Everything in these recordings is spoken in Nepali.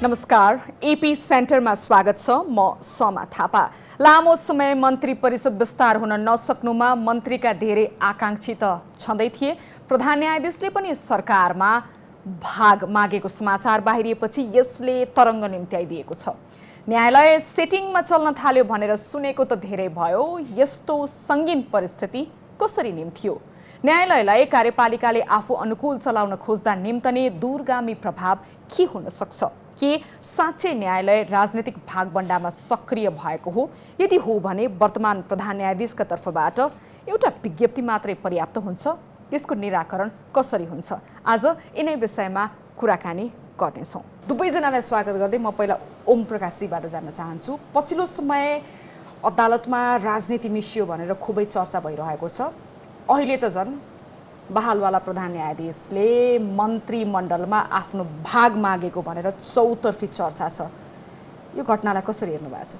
नमस्कार, एपी सेन्टरमा स्वागत छ। म समा थापा। लामो समय मन्त्री परिषद विस्तार हुन नसक्नुमा मन्त्रीका धेरै आकांक्षी त छँदै थिए। प्रधान न्यायाधीशले पनि सरकारमा भाग मागेको समाचार बाहिरिएपछि यसले तरङ्ग निम्त्याइदिएको छ। न्यायालय सेटिङमा चल्न थाल्यो भनेर सुनेको त धेरै भयो। यस्तो सङ्गीन परिस्थिति कसरी निम्थियो? न्यायालयलाई कार्यपालिकाले आफू अनुकूल चलाउन खोज्दा निम्तने दूरगामी प्रभाव के हुन सक्छ? के साँच्चै न्यायालय राजनीतिक भागबण्डामा सक्रिय भएको हो? यदि हो भने वर्तमान प्रधान न्यायाधीशका तर्फबाट एउटा विज्ञप्ति मात्रै पर्याप्त हुन्छ? यसको निराकरण कसरी हुन्छ? आज यिनै विषयमा कुराकानी गर्नेछौँ। दुवैजनालाई स्वागत गर्दै म पहिला ओम प्रकाशजीबाट जान्न चाहन्छु। पछिल्लो समय अदालतमा राजनीति मिसियो भनेर खुबै चर्चा भइरहेको छ। अहिले त झन् बहालवाला प्रधान न्यायाधीशले मन्त्रीमण्डलमा आफ्नो भाग मागेको भनेर चौतर्फी चर्चा छ। यो घटनालाई कसरी हेर्नु भएको छ?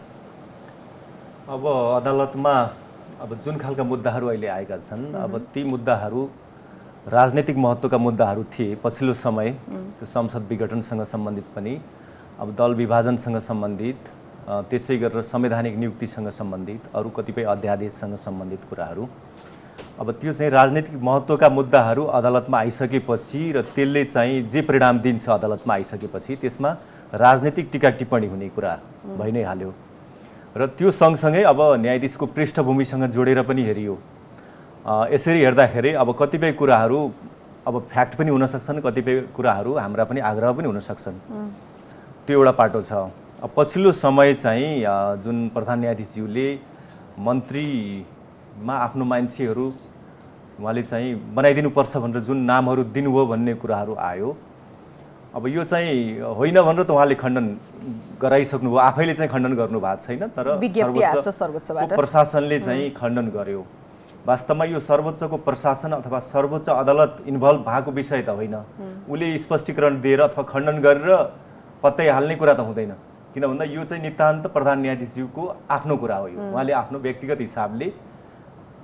अब अदालतमा जुन खालका मुद्दाहरू अहिले आएका छन्, ती मुद्दाहरू राजनीतिक महत्त्वका मुद्दाहरू थिए। पछिल्लो समय त्यो संसद विघटनसँग सम्बन्धित पनि, दल विभाजनसँग सम्बन्धित, त्यसै गरेर संवैधानिक नियुक्तिसँग सम्बन्धित, अरू कतिपय अध्यादेशसँग सम्बन्धित कुराहरू। त्यो चाहिँ राजनीतिक महत्त्वका मुद्दाहरू अदालतमा आइसकेपछि र त्यसले चाहिँ जे परिणाम दिन्छ अदालतमा आइसकेपछि त्यसमा राजनीतिक टीका टिप्पणी हुने कुरा भइ नै हाल्यो। र त्यो सँगसँगै अब न्यायाधीशको पृष्ठभूमिसँग जोडेर पनि हेरियो। यसरी हेर्दाखेरि कतिपय कुराहरू फ्याक्ट पनि हुन सक्छन्, कतिपय कुराहरू हाम्रा पनि आग्रह पनि हुन सक्छन्। त्यो एउटा पाटो छ। पछिल्लो समय चाहिँ जुन प्रधान न्यायाधीशज्यूले मन्त्रीमा आफ्नो मान्छेहरू उहाँले चाहिँ बनाइदिनुपर्छ भनेर जुन नामहरू दिनुभयो भन्ने कुराहरू आयो। यो चाहिँ होइन भनेर त उहाँले खण्डन गराइसक्नुभयो, आफैले चाहिँ खण्डन गर्नु भएको छैन, तर सर्वोच्चबाट प्रशासनले चाहिँ खण्डन गर्यो। वास्तवमा यो सर्वोच्चको प्रशासन अथवा सर्वोच्च अदालत इन्भल्भ भएको विषय त होइन। उसले स्पष्टीकरण दिएर अथवा खण्डन गरेर पत्तै हाल्ने कुरा त हुँदैन। किन भन्दा यो चाहिँ नितान्त प्रधान न्यायाधीशज्यूको आफ्नो कुरा हो। यो उहाँले आफ्नो व्यक्तिगत हिसाबले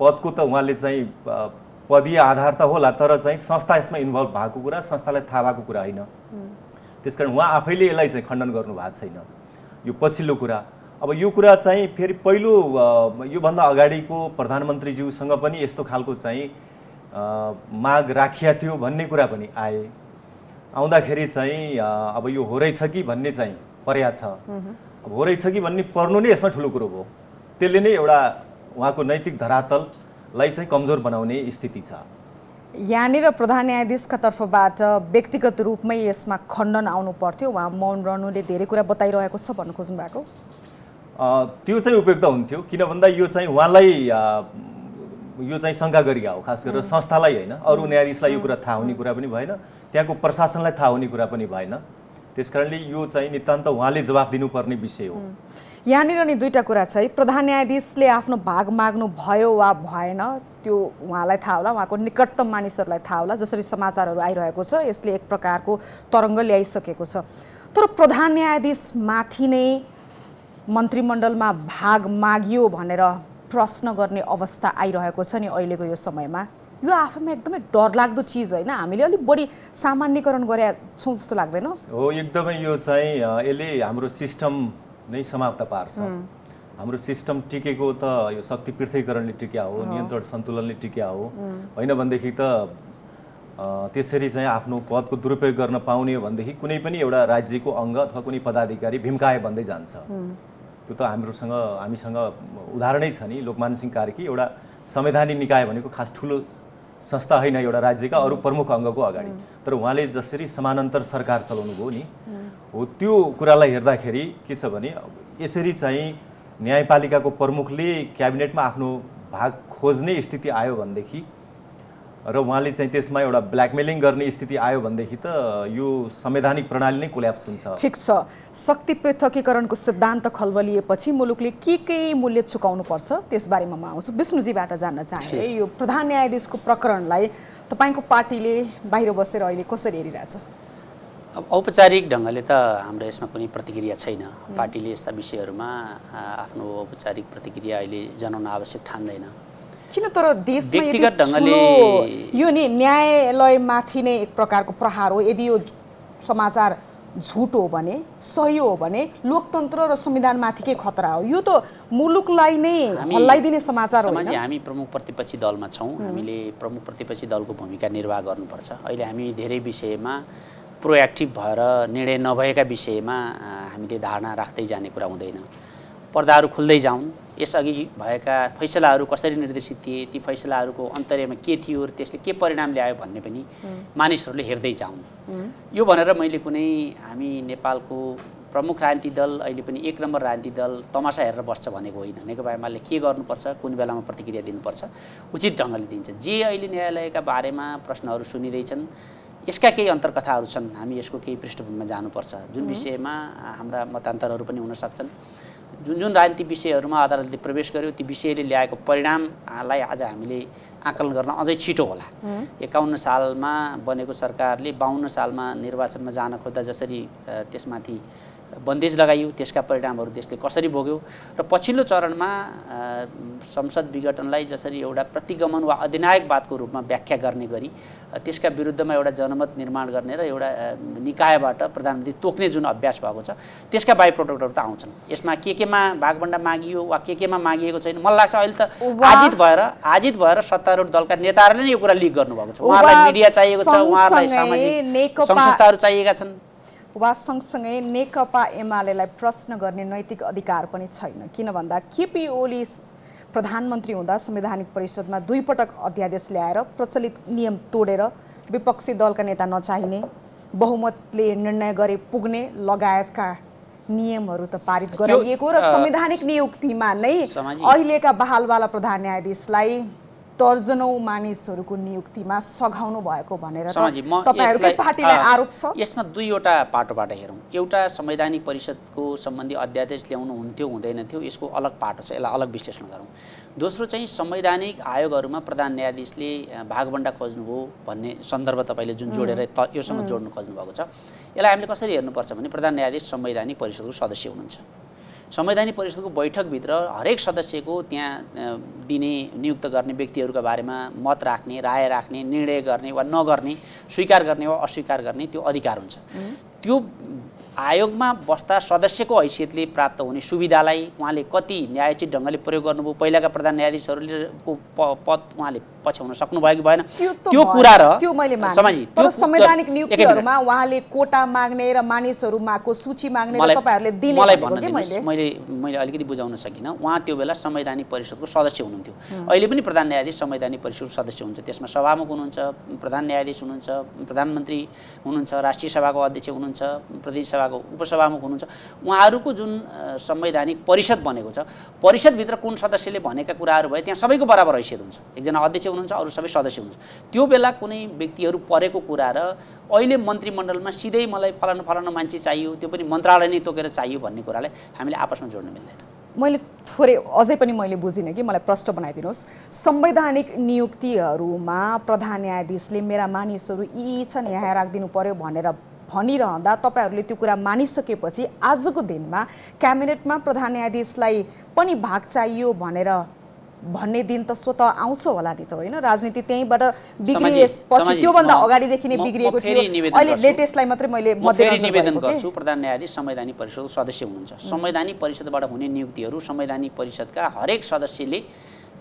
पदको त उहाँले चाहिँ पदीय आधार त होला, तर चाहिँ संस्था यसमा इन्भल्भ भएको कुरा, संस्थालाई थाहा भएको कुरा होइन। त्यसकारण उहाँ आफैले यसलाई चाहिँ खण्डन गर्नु भएको छैन। यो पछिल्लो कुरा। यो कुरा चाहिँ फेरि पहिलो योभन्दा अगाडिको प्रधानमन्त्रीज्यूसँग पनि यस्तो खालको चाहिँ माग राखिया थियो भन्ने कुरा पनि आए। आउँदाखेरि चाहिँ यो हो रहेछ कि भन्ने चाहिँ पर्या छ। हो रहेछ कि भन्ने पर्नु नै यसमा ठुलो कुरो भयो। त्यसले नै एउटा उहाँको नैतिक धरातललाई चाहिँ कमजोर बनाउने स्थिति छ। यहाँनिर प्रधान न्यायाधीशका तर्फबाट व्यक्तिगत रूपमै यसमा खण्डन आउनु पर्थ्यो। उहाँ मौन रहनुले धेरै कुरा बताइरहेको छ भन्नु खोज्नु भएको। त्यो चाहिँ उपयुक्त हुन्थ्यो। किन भन्दा यो चाहिँ उहाँलाई यो चाहिँ शङ्का गरिया हो, खास गरेर संस्थालाई होइन। अरू न्यायाधीशलाई यो कुरा थाहा हुने कुरा पनि भएन, त्यहाँको प्रशासनलाई थाहा हुने कुरा पनि भएन। त्यसकारणले यो चाहिँ नितान्त उहाँले जवाफ दिनुपर्ने विषय हो। यहाँनिर नि दुईटा कुरा छ। प्रधान न्यायाधीशले आफ्नो भाग माग्नु भयो वा भएन त्यो उहाँलाई थाहा होला, उहाँको निकटतम मानिसहरूलाई थाहा होला। जसरी समाचारहरू आइरहेको छ यसले एक प्रकारको तरङ्ग ल्याइसकेको छ। तर प्रधान न्यायाधीशमाथि नै मन्त्रीमण्डलमा भाग मागियो भनेर प्रश्न गर्ने अवस्था आइरहेको छ नि अहिलेको यो समयमा। यो आफैमा एकदमै डरलाग्दो चिज होइन? हामीले अलिक बढी सामान्यकरण गरे छौँ जस्तो लाग्दैन? हो, एकदमै यो चाहिँ यसले हाम्रो सिस्टम नै समाप्त पार्छ। हाम्रो सिस्टम टिकेको त यो शक्ति पृथकीकरणले टिक्या हो, नियन्त्रण सन्तुलनले टिक्या हो। होइन भनेदेखि त त्यसरी चाहिँ आफ्नो पदको दुरुपयोग गर्न पाउने हो भनेदेखि कुनै पनि एउटा राज्यको अङ्ग अथवा कुनै पदाधिकारी भीमकाय बन्दै जान्छ। त्यो त हामीसँग उदाहरणै छ नि। लोकमान सिंह कार्की एउटा संवैधानिक निकाय भनेको खास ठुलो संस्था होइन एउटा राज्यका अरू प्रमुख अङ्गको अगाडि, तर उहाँले जसरी समानान्तर सरकार चलाउनु भयो नि, हो त्यो कुरालाई हेर्दाखेरि के छ भने यसरी चाहिँ न्यायपालिकाको प्रमुखले क्याबिनेटमा आफ्नो भाग खोज्ने स्थिति आयो भनेदेखि र उहाँले चाहिँ त्यसमा एउटा ब्ल्याकमेलिङ गर्ने स्थिति आयो भनेदेखि त यो संवैधानिक प्रणाली नै कोल्याप्स हुन्छ। ठिक छ। शक्ति पृथकीकरणको सिद्धान्त खल्वलिएपछि मुलुकले के मूल्य चुकाउनु पर्छ त्यसबारेमा म आउँछु। विष्णुजीबाट जान्न चाहे यो प्रधान न्यायाधीशको प्रकरणलाई तपाईँको पार्टीले बाहिर बसेर अहिले कसरी हेरिरहेछ? औपचारिक ढङ्गले त हाम्रो यसमा कुनै प्रतिक्रिया छैन। पार्टीले यस्ता विषयहरूमा आफ्नो औपचारिक प्रतिक्रिया अहिले जनाउन आवश्यक ठान्दैन। किन तर देशमा व्यक्तिगत ढङ्गले यो नि न्यायालयमाथि नै एक प्रकारको प्रहार हो। यदि यो समाचार झुट हो भने, सही हो भने लोकतन्त्र र संविधानमाथिकै खतरा हो। यो त मुलुकलाई नै हल्लाइदिने समाचार हो। हामी प्रमुख प्रतिपक्षी दलमा छौँ, हामीले प्रमुख प्रतिपक्षी दलको भूमिका निर्वाह गर्नुपर्छ। अहिले हामी धेरै विषयमा प्रोएक्टिभ भएर निर्णय नभएका विषयमा हामीले धारणा राख्दै जाने कुरा हुँदैन। पर्दाहरू खुल्दै जाउन्, यसअघि भएका फैसलाहरू कसरी निर्देशित थिए, ती फैसलाहरूको अन्तर्यमा के थियो र त्यसले के परिणाम ल्यायो भन्ने पनि मानिसहरूले हेर्दै जाउन्। यो भनेर मैले कुनै हामी नेपालको प्रमुख राजनीतिक दल अहिले पनि एक नम्बर राजनीतिक दल तमासा हेरेर बस्छ भनेको होइन। नेकपा एमाले के गर्नुपर्छ, कुन बेलामा प्रतिक्रिया दिनुपर्छ उचित ढङ्गले दिन्छ। जे अहिले न्यायालयका बारेमा प्रश्नहरू सुनिँदैछन् यसका केही अन्तर्कथाहरू छन्, हामी यसको केही पृष्ठभूमिमा जानुपर्छ। जुन विषयमा हाम्रा मतान्तरहरू पनि हुन सक्छन्, जुन राजनीतिक विषयहरूमा अदालतले प्रवेश गर्यो ती विषयले ल्याएको परिणामलाई आज हामीले आकलन गर्न अझै छिटो होला। 51 सालमा बनेको सरकारले 52 सालमा निर्वाचनमा जान खोज्दा जसरी त्यसमाथि बन्देज लगाइयो, त्यसका परिणामहरू देशले कसरी भोग्यो र पछिल्लो चरणमा संसद विघटनलाई जसरी एउटा प्रतिगमन वा अधिनायकवादको रूपमा व्याख्या गर्ने गरी त्यसका विरुद्धमा एउटा जनमत निर्माण गर्ने र एउटा निकायबाट प्रधानमन्त्री तोक्ने जुन अभ्यास भएको छ त्यसका बाइ प्रोडक्टहरू त आउँछन्। यसमा केमा भागभण्डा मागियो वा केमा मागिएको छैन, मलाई लाग्छ अहिले त आजित भएर सत्तारूढ दलका नेताहरूले नै यो कुरा लिक गर्नुभएको छ। उहाँहरूलाई मिडिया चाहिएको छ, उहाँहरूलाई सामाजिक संस्थाहरू चाहिएका छन्। वा सँगसँगै नेकपा एमालेलाई प्रश्न गर्ने नैतिक अधिकार पनि छैन। किन भन्दा केपी ओली प्रधानमन्त्री हुँदा संवैधानिक परिषदमा 2 पटक अध्यादेश ल्याएर प्रचलित नियम तोडेर विपक्षी दलका नेता नचाहिने, बहुमतले निर्णय गरे पुग्ने लगायतका नियमहरू त पारित गराइएको र संवैधानिक नियुक्तिमा नै अहिलेका बहालवाला प्रधान न्यायाधीशलाई दर्जनौं मानिसहरूको नियुक्तिमा सघाउनु भएको भनेर तपाईहरुकै पार्टीले आरोप छ। यसमा दुईवटा पाटोबाट हेरौँ। एउटा संवैधानिक परिषदको सम्बन्धी अध्यादेश ल्याउनु हुन्थ्यो हुँदैन थियो यसको अलग पाटो छ, यसलाई अलग विश्लेषण गरौँ। दोस्रो चाहिँ संवैधानिक आयोगहरूमा प्रधान न्यायाधीशले भागभण्डा खोज्नुभयो भन्ने सन्दर्भ तपाईले जुन जोडेर योसँग जोड्नु खोज्नु भएको छ, यसलाई हामीले कसरी हेर्नुपर्छ भने प्रधान न्यायाधीश संवैधानिक परिषदको सदस्य हुनुहुन्छ। संवैधानिक परिषदको बैठकभित्र हरेक सदस्यको त्यहाँ दिने नियुक्त गर्ने व्यक्तिहरूका बारेमा मत राख्ने, राय राख्ने, निर्णय गर्ने वा नगर्ने, स्वीकार गर्ने वा अस्वीकार गर्ने त्यो अधिकार हुन्छ। त्यो आयोगमा बस्दा सदस्यको हैसियतले प्राप्त हुने सुविधालाई उहाँले कति न्यायोचित ढङ्गले प्रयोग गर्नुभयो, पहिलाका प्रधान न्यायाधीशहरूले पद उहाँले पछ्याउन सक्नुभयो कि भएन त्यो कुरा र त्यो मैले माने। तर संवैधानिक नियुक्तिहरुमा उहाँले कोटा माग्ने र मानिसहरुमाको सूची माग्ने र तपाईहरुले दिने मलाई भन्न दिनुस्, मैले अलिकति बुझाउन सकिनँ। उहाँ त्यो बेला संवैधानिक परिषदको सदस्य हुनुहुन्थ्यो। अहिले पनि प्रधान न्यायाधीश संवैधानिक परिषदको सदस्य हुनुहुन्छ। त्यसमा सभामुख हुनुहुन्छ, प्रधान न्यायाधीश हुनुहुन्छ, प्रधानमन्त्री हुनुहुन्छ, राष्ट्रिय सभाको अध्यक्ष हुनुहुन्छ, प्रतिनिधि सभाको उपसभामुख हुनुहुन्छ। उहाँहरूको जुन संवैधानिक परिषद बनेको छ, परिषदभित्र कुन सदस्यले भनेका कुराहरू भए त्यहाँ सबैको बराबर हैसियत हुन्छ। एकजना अध्यक्ष हुनुहुन्छ, अरू सबै सदस्य हुनुहुन्छ। त्यो बेला कुनै व्यक्तिहरू परेको कुरा र अहिले मन्त्रीमण्डलमा सिधै मलाई फलानु मान्छे चाहियो, त्यो पनि मन्त्रालय नै तोकेर चाहियो भन्ने कुरालाई हामीले आपसमा जोड्न मिल्दैन। मैले थोरै अझै पनि मैले बुझिनँ कि मलाई प्रश्न बनाइदिनुहोस्। संवैधानिक नियुक्तिहरूमा प्रधान न्यायाधीशले मेरा मानिसहरू यी छन् यहाँ राखिदिनु पर्यो भनेर भनिरहँदा तपाईहरुले त्यो कुरा मानिसकेपछि आजको दिनमा क्याबिनेटमा प्रधान न्यायाधीशलाई पनि भाग चाहियो भनेर भन्ने दिन त स्वतः आउँछ होला नि त, होइन? राजनीति त्यहीबाट बिग्रिएपछि त्योभन्दा अगाडिदेखि नै बिग्रिएको थियो। अहिले लेटेस्टलाई मात्रै मैले निवेदन गर्छु। प्रधान न्यायाधीश संवैधानिक परिषदको सदस्य हुनुहुन्छ। संवैधानिक परिषदबाट हुने नियुक्तिहरू संवैधानिक परिषदका हरेक सदस्यले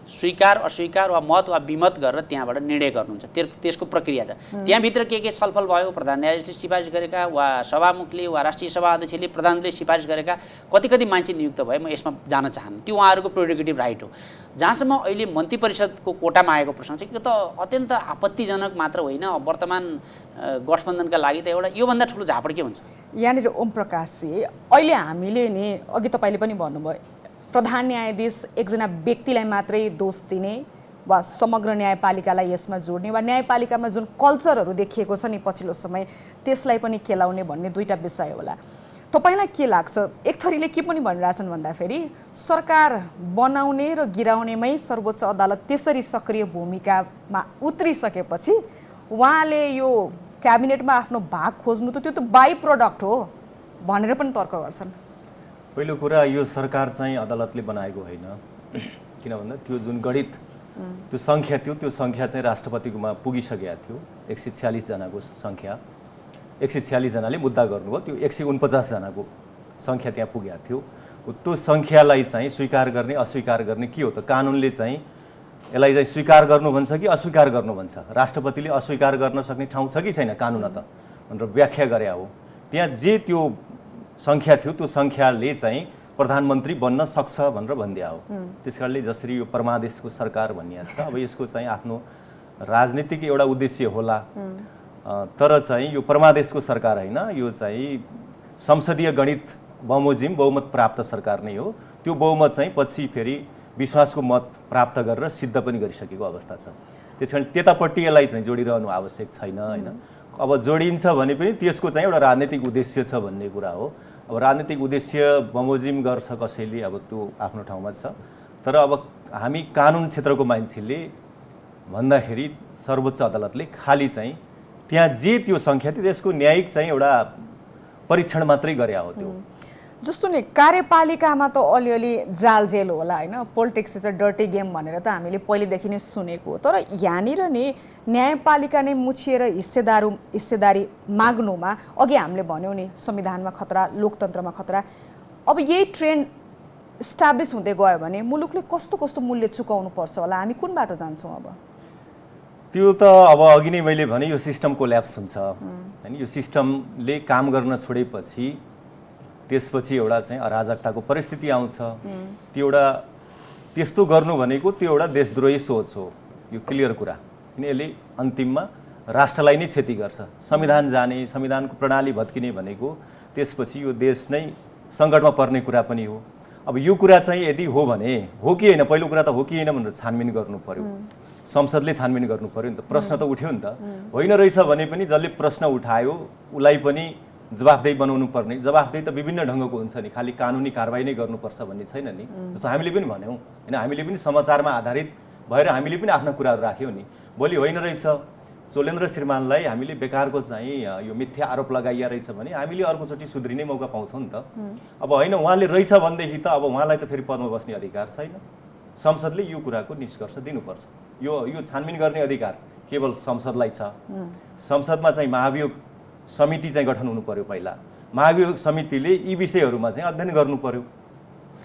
स्वीकार अस्वीकार वा मत वा विमत गरेर त्यहाँबाट निर्णय गर्नुहुन्छ। त्यसको प्रक्रिया छ। त्यहाँभित्र के छलफल भयो, प्रधान न्यायाधीशले सिफारिस गरेका वा सभामुखले वा राष्ट्रिय सभा अध्यक्षले प्रधानमन्त्रीले सिफारिस गरेका कति मान्छे नियुक्त भए म यसमा जान चाहन्न। त्यो उहाँहरूको प्रोडेगेटिभ राइट हो। जहाँसम्म अहिले मन्त्री परिषदको कोटामा आएको प्रश्न छ, यो त अत्यन्त आपत्तिजनक मात्र होइन, वर्तमान गठबन्धनका लागि त एउटा योभन्दा ठुलो झापड के हुन्छ? यहाँनिर ओम प्रकाशजी, अहिले हामीले नि अघि तपाईँले पनि भन्नुभयो प्रधान न्यायाधीश एकजना व्यक्तिलाई मात्रै दोष दिने वा समग्र न्यायपालिकालाई यसमा जोड्ने वा न्यायपालिकामा जुन कल्चरहरू देखिएको छ नि पछिल्लो समय त्यसलाई पनि केलाउने भन्ने दुईटा विषय होला। तपाईलाई के लाग्छ? एक थरीले के पनि भनिरहेछन् भन्दाखेरि सरकार बनाउने र गिराउनेमै सर्वोच्च अदालत त्यसरी सक्रिय भूमिकामा उत्रिसकेपछि उहाँले यो क्याबिनेटमा आफ्नो भाग खोज्नु त त्यो त बाइ प्रोडक्ट हो भनेर पनि तर्क गर्छन्। पहिलो कुरा, यो सरकार चाहिँ अदालतले बनाएको होइन। किन भन्दा त्यो जुन गणित त्यो सङ्ख्या थियो, त्यो सङ्ख्या चाहिँ राष्ट्रपतिकोमा पुगिसकेका थियो, 146 जनाको सङ्ख्या। 146 जनाले मुद्दा गर्नुभयो। त्यो 149 जनाको सङ्ख्या त्यहाँ पुगेको थियो। त्यो सङ्ख्यालाई चाहिँ स्वीकार गर्ने अस्वीकार गर्ने के हो त? कानुनले चाहिँ यसलाई चाहिँ स्वीकार गर्नु भन्छ कि अस्वीकार गर्नु भन्छ? राष्ट्रपतिले अस्वीकार गर्न सक्ने ठाउँ छ कि छैन कानुन त भनेर व्याख्या गरे हो। त्यहाँ जे त्यो सङ्ख्या थियो त्यो सङ्ख्याले चाहिँ प्रधानमन्त्री बन्न सक्छ भनेर भनिदिया हो। त्यसकारणले जसरी यो परमादेशको सरकार भनिएको छ, अब यसको चाहिँ आफ्नो राजनीतिक एउटा उद्देश्य होला, तर चाहिँ यो परमादेशको सरकार होइन, यो चाहिँ संसदीय गणित बमोजिम बहुमत प्राप्त सरकार नै हो। त्यो बहुमत चाहिँ पछि फेरि विश्वासको मत प्राप्त गरेर सिद्ध पनि गरिसकेको अवस्था छ। त्यसकारण त्यतापट्टि यसलाई चाहिँ जोडिरहनु आवश्यक छैन होइन। अब जोडिन्छ भने पनि त्यसको चाहिँ एउटा राजनीतिक उद्देश्य छ भन्ने कुरा हो। अब राजनीतिक उद्देश्य बमोजिम गर्छ कसैले, अब त्यो आफ्नो ठाउँमा छ। तर अब हामी कानुन क्षेत्रको मान्छेले भन्दाखेरि सर्वोच्च अदालतले खालि चाहिँ त्यहाँ जे त्यो सङ्ख्या थियो त्यसको न्यायिक चाहिँ एउटा परीक्षण मात्रै गरे हो। त्यो जस्तो नि कार्यपालिकामा त अलिअलि जालजेल होला होइन, politics is a dirty game भनेर त हामीले पहिलेदेखि नै सुनेको हो। तर यहाँनिर नि न्यायपालिका नै मुछिएर हिस्सेदारी माग्नुमा अघि हामीले भन्यौँ नि संविधानमा खतरा, लोकतन्त्रमा खतरा। अब यही ट्रेन्ड इस्टाब्लिस हुँदै गयो भने मुलुकले कस्तो कस्तो मूल्य चुकाउनु पर्छ होला? हामी कुन बाटो जान्छौँ अब? त्यो त अब अघि नै मैले भने यो सिस्टम कोल्याप्स हुन्छ होइन। यो सिस्टमले काम गर्न छोडेपछि त्यसपछि एउटा चाहिँ अराजकताको परिस्थिति आउँछ। त्यो एउटा त्यस्तो गर्नु भनेको त्यो एउटा देशद्रोही सोच हो, यो क्लियर कुरा। किन यसले अन्तिममा राष्ट्रलाई नै क्षति गर्छ। संविधान जाने, संविधानको प्रणाली भत्किने भनेको त्यसपछि यो देश नै सङ्कटमा पर्ने कुरा पनि हो। अब यो कुरा चाहिँ यदि हो भने हो कि होइन, पहिलो कुरा त हो कि होइन भनेर छानबिन गर्नु पर्यो, संसदले छानबिन गर्नु पर्यो नि त। प्रश्न त उठ्यो नि त। होइन रहेछ भने पनि जसले प्रश्न उठायो उसलाई पनि जवाफदेही बनाउनु पर्ने। जवाफदेही त विभिन्न ढङ्गको हुन्छ नि, खालि कानुनी कारबाही नै गर्नुपर्छ भन्ने छैन नि। जस्तो हामीले पनि भन्यौँ होइन, हामीले पनि समाचारमा आधारित भएर हामीले पनि आफ्ना कुराहरू राख्यौँ नि। भोलि होइन रहेछ चोलेन्द्र श्रीमानलाई हामीले बेकारको चाहिँ यो मिथ्या आरोप लगाइया रहेछ भने हामीले अर्कोचोटि सुध्रिने मौका पाउँछौँ नि त। अब होइन उहाँले रहेछ भनेदेखि त अब उहाँलाई त फेरि पदमा बस्ने अधिकार छैन। संसदले यो कुराको निष्कर्ष दिनुपर्छ। यो छानबिन गर्ने अधिकार केवल संसदलाई छ। संसदमा चाहिँ महाभियोग समिति चाहिँ गठन हुनु पर्यो पहिला। महाभियोग समितिले यी विषयहरूमा चाहिँ अध्ययन गर्नु पर्यो।